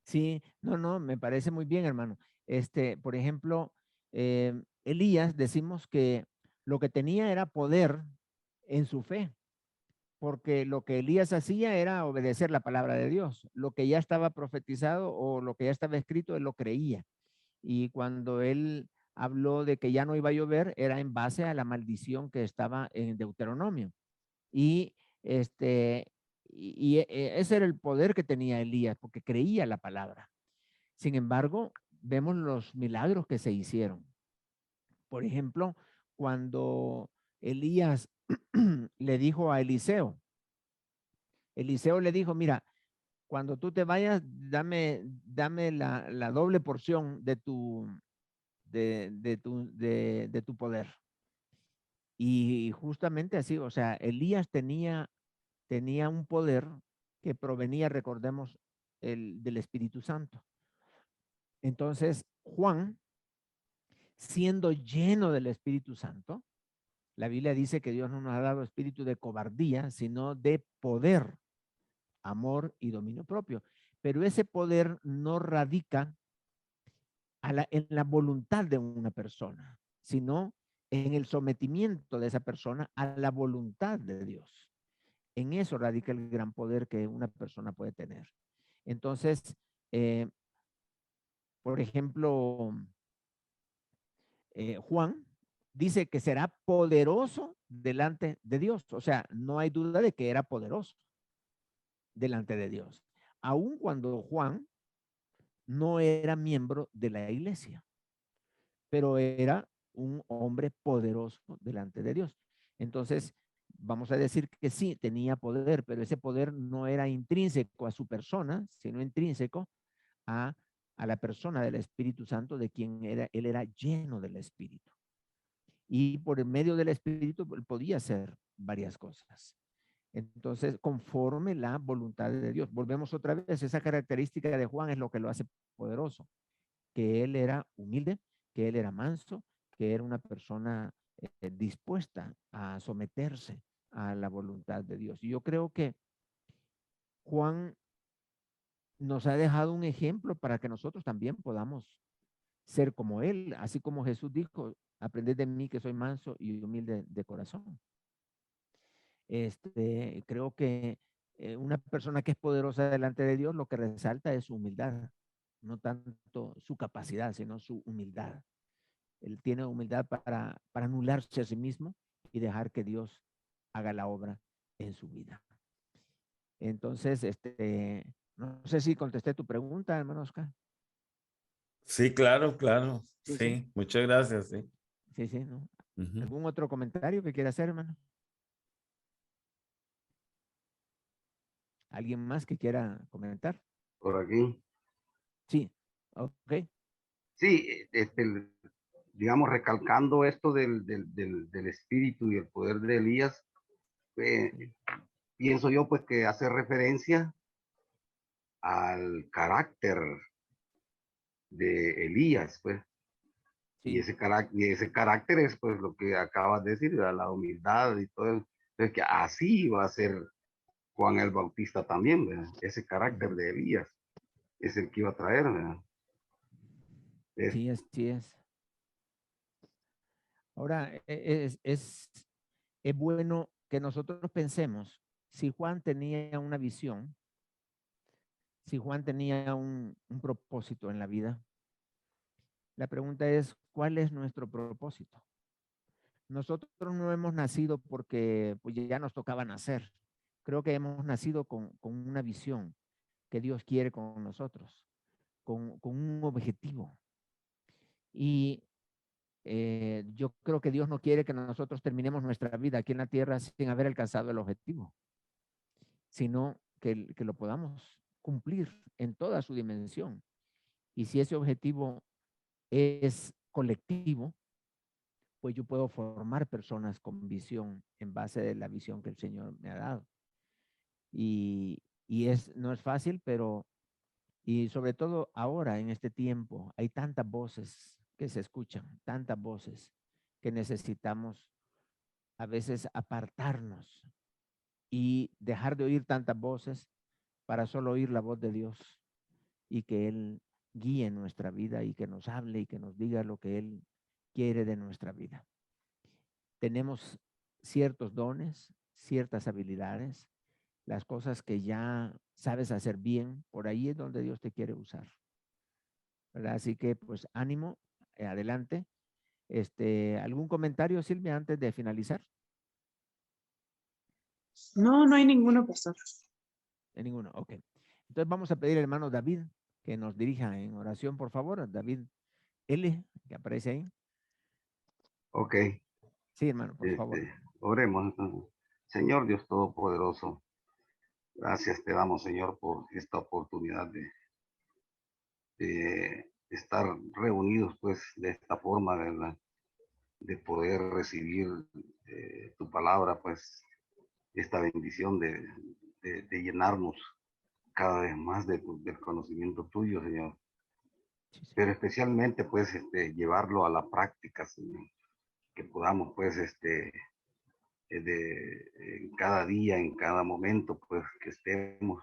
Sí, no, me parece muy bien, hermano. Por ejemplo, Elías, decimos que lo que tenía era poder en su fe, porque lo que Elías hacía era obedecer la palabra de Dios. Lo que ya estaba profetizado o lo que ya estaba escrito, él lo creía. Y cuando él habló de que ya no iba a llover, era en base a la maldición que estaba en Deuteronomio. Y ese era el poder que tenía Elías, porque creía la palabra. Sin embargo, vemos los milagros que se hicieron. Por ejemplo, cuando Elías le dijo a Eliseo, Eliseo le dijo, mira, cuando tú te vayas, dame la doble porción de tu poder. Y justamente así, o sea, Elías tenía un poder que provenía, recordemos, del Espíritu Santo. Entonces, Juan, siendo lleno del Espíritu Santo, la Biblia dice que Dios no nos ha dado espíritu de cobardía, sino de poder, amor y dominio propio. Pero ese poder no radica en la voluntad de una persona, sino en el sometimiento de esa persona a la voluntad de Dios. En eso radica el gran poder que una persona puede tener. Entonces, por ejemplo, Juan dice que será poderoso delante de Dios. O sea, no hay duda de que era poderoso delante de Dios. Aun cuando Juan no era miembro de la iglesia, pero era un hombre poderoso delante de Dios. Entonces, vamos a decir que sí, tenía poder, pero ese poder no era intrínseco a su persona, sino intrínseco a, a la persona del Espíritu Santo, de quien él era lleno del Espíritu. Y por el medio del Espíritu él podía hacer varias cosas. Entonces, conforme la voluntad de Dios. Volvemos otra vez, esa característica de Juan es lo que lo hace poderoso, que él era humilde, que él era manso, que era una persona dispuesta a someterse a la voluntad de Dios. Y yo creo que Juan nos ha dejado un ejemplo para que nosotros también podamos ser como él, así como Jesús dijo, aprended de mí que soy manso y humilde de corazón. Creo que una persona que es poderosa delante de Dios, lo que resalta es su humildad, no tanto su capacidad, sino su humildad. Él tiene humildad para anularse a sí mismo y dejar que Dios haga la obra en su vida. Entonces, no sé si contesté tu pregunta, hermano Oscar. Sí, claro, claro. Sí, sí, Sí, muchas gracias. Sí. sí, ¿no? Ujú. ¿Algún otro comentario que quiera hacer, hermano? ¿Alguien más que quiera comentar? Por aquí. Sí, ok. Sí, digamos, recalcando esto del espíritu y el poder de Elías, Sí, pienso yo pues que hace referencia al carácter de Elías, pues, sí, y ese carácter es pues lo que acabas de decir, ¿verdad? La humildad y todo eso. Entonces, que así va a ser Juan el Bautista también, ¿verdad? Ese carácter ujú, de Elías es el que iba a traer, ¿verdad? Es, sí, así es. Ahora, es bueno que nosotros pensemos, si Juan tenía una visión, si Juan tenía un propósito en la vida, la pregunta es, ¿cuál es nuestro propósito? Nosotros no hemos nacido porque pues, ya nos tocaba nacer. Creo que hemos nacido con una visión que Dios quiere con nosotros, con un objetivo. Y yo creo que Dios no quiere que nosotros terminemos nuestra vida aquí en la tierra sin haber alcanzado el objetivo, sino que lo podamos cumplir en toda su dimensión. Y si ese objetivo es colectivo, pues yo puedo formar personas con visión en base de la visión que el Señor me ha dado. No es fácil, pero, y sobre todo ahora en este tiempo, hay tantas voces que se escuchan, tantas voces que necesitamos a veces apartarnos y dejar de oír tantas voces para solo oír la voz de Dios y que Él guíe nuestra vida y que nos hable y que nos diga lo que Él quiere de nuestra vida. Tenemos ciertos dones, ciertas habilidades, las cosas que ya sabes hacer bien, por ahí es donde Dios te quiere usar, ¿verdad? Así que pues ánimo, adelante. ¿Algún comentario, Silvia, antes de finalizar? No, no hay ninguno, pastor. De ninguno, ok. Entonces vamos a pedir al hermano David que nos dirija en oración, por favor. David L, que aparece ahí. Ok. Sí, hermano, por favor. Oremos entonces. Señor Dios Todopoderoso, gracias te damos, Señor, por esta oportunidad de estar reunidos, pues, de esta forma, de poder recibir tu palabra, pues, esta bendición de llenarnos cada vez más del conocimiento tuyo, Señor. Sí, sí. Pero especialmente, pues, llevarlo a la práctica, Señor. Que podamos, pues, en cada día, en cada momento, pues, que estemos,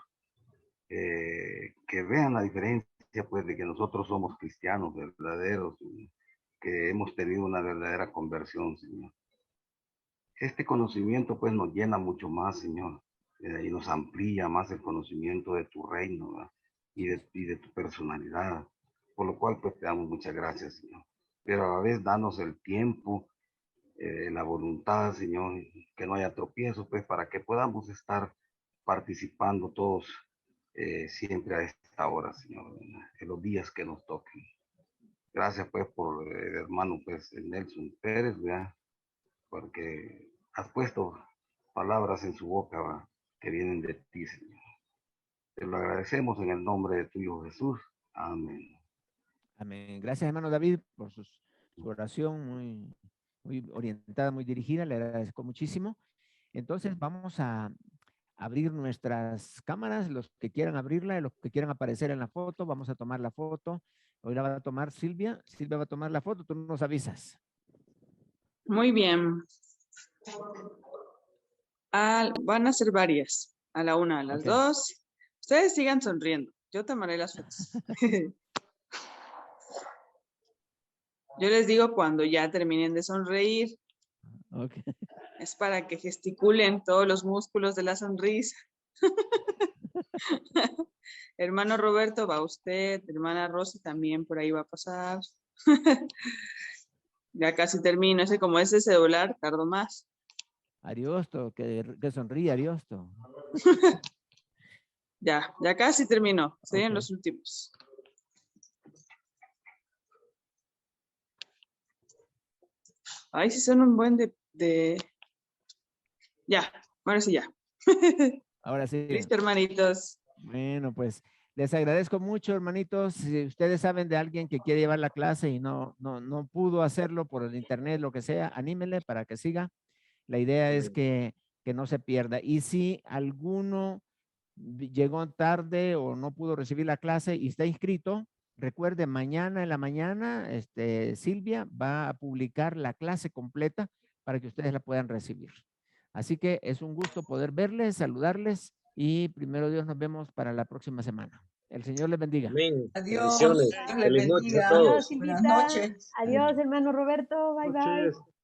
que vean la diferencia, pues, de que nosotros somos cristianos verdaderos, que hemos tenido una verdadera conversión, Señor. Este conocimiento, pues, nos llena mucho más, Señor, y nos amplía más el conocimiento de tu reino, ¿verdad? Y de tu personalidad, por lo cual, pues, te damos muchas gracias, Señor. Pero a la vez, danos el tiempo, la voluntad, Señor, que no haya tropiezo, pues, para que podamos estar participando todos siempre a esta hora, Señor, en los días que nos toquen. Gracias, pues, por el hermano, pues, Nelson Pérez, ¿verdad? Porque has puesto palabras en su boca, ¿verdad? Que vienen de ti, Señor. Te lo agradecemos en el nombre de tu Hijo Jesús. Amén. Amén. Gracias, hermano David, por su oración muy orientada, muy dirigida. Le agradezco muchísimo. Entonces vamos a abrir nuestras cámaras, los que quieran abrirla, los que quieran aparecer en la foto, vamos a tomar la foto. Hoy la va a tomar Silvia. Silvia va a tomar la foto, tú nos avisas. Muy bien. Van a ser varias. A la una, a las Ok. dos. Ustedes sigan sonriendo. Yo tomaré las fotos. Yo les digo cuando ya terminen de sonreír. Okay. Es para que gesticulen todos los músculos de la sonrisa. Hermano Roberto, va usted. Hermana Rosy también por ahí va a pasar. Ya casi termino. Ese como ese celular, tardo más. Ariosto, que sonríe Ariosto. Ya casi terminó. Estoy en Ok. los últimos. Ay, sí son un buen de... Ya, ahora sí ya. Ahora sí. Listo, hermanitos. Bueno, pues les agradezco mucho, hermanitos. Si ustedes saben de alguien que quiere llevar la clase y no pudo hacerlo por el internet, lo que sea, anímenle para que siga. La idea es que no se pierda. Y si alguno llegó tarde o no pudo recibir la clase y está inscrito, recuerde, mañana en la mañana, Silvia va a publicar la clase completa para que ustedes la puedan recibir. Así que es un gusto poder verles, saludarles y primero Dios nos vemos para la próxima semana. El Señor les bendiga. Amén. Adiós. Bendiciones. Dios les Feliz noche a bendiga. todos. Adiós, Buenas Silvita. noches. Adiós, hermano Roberto. Bye, bye. Noches.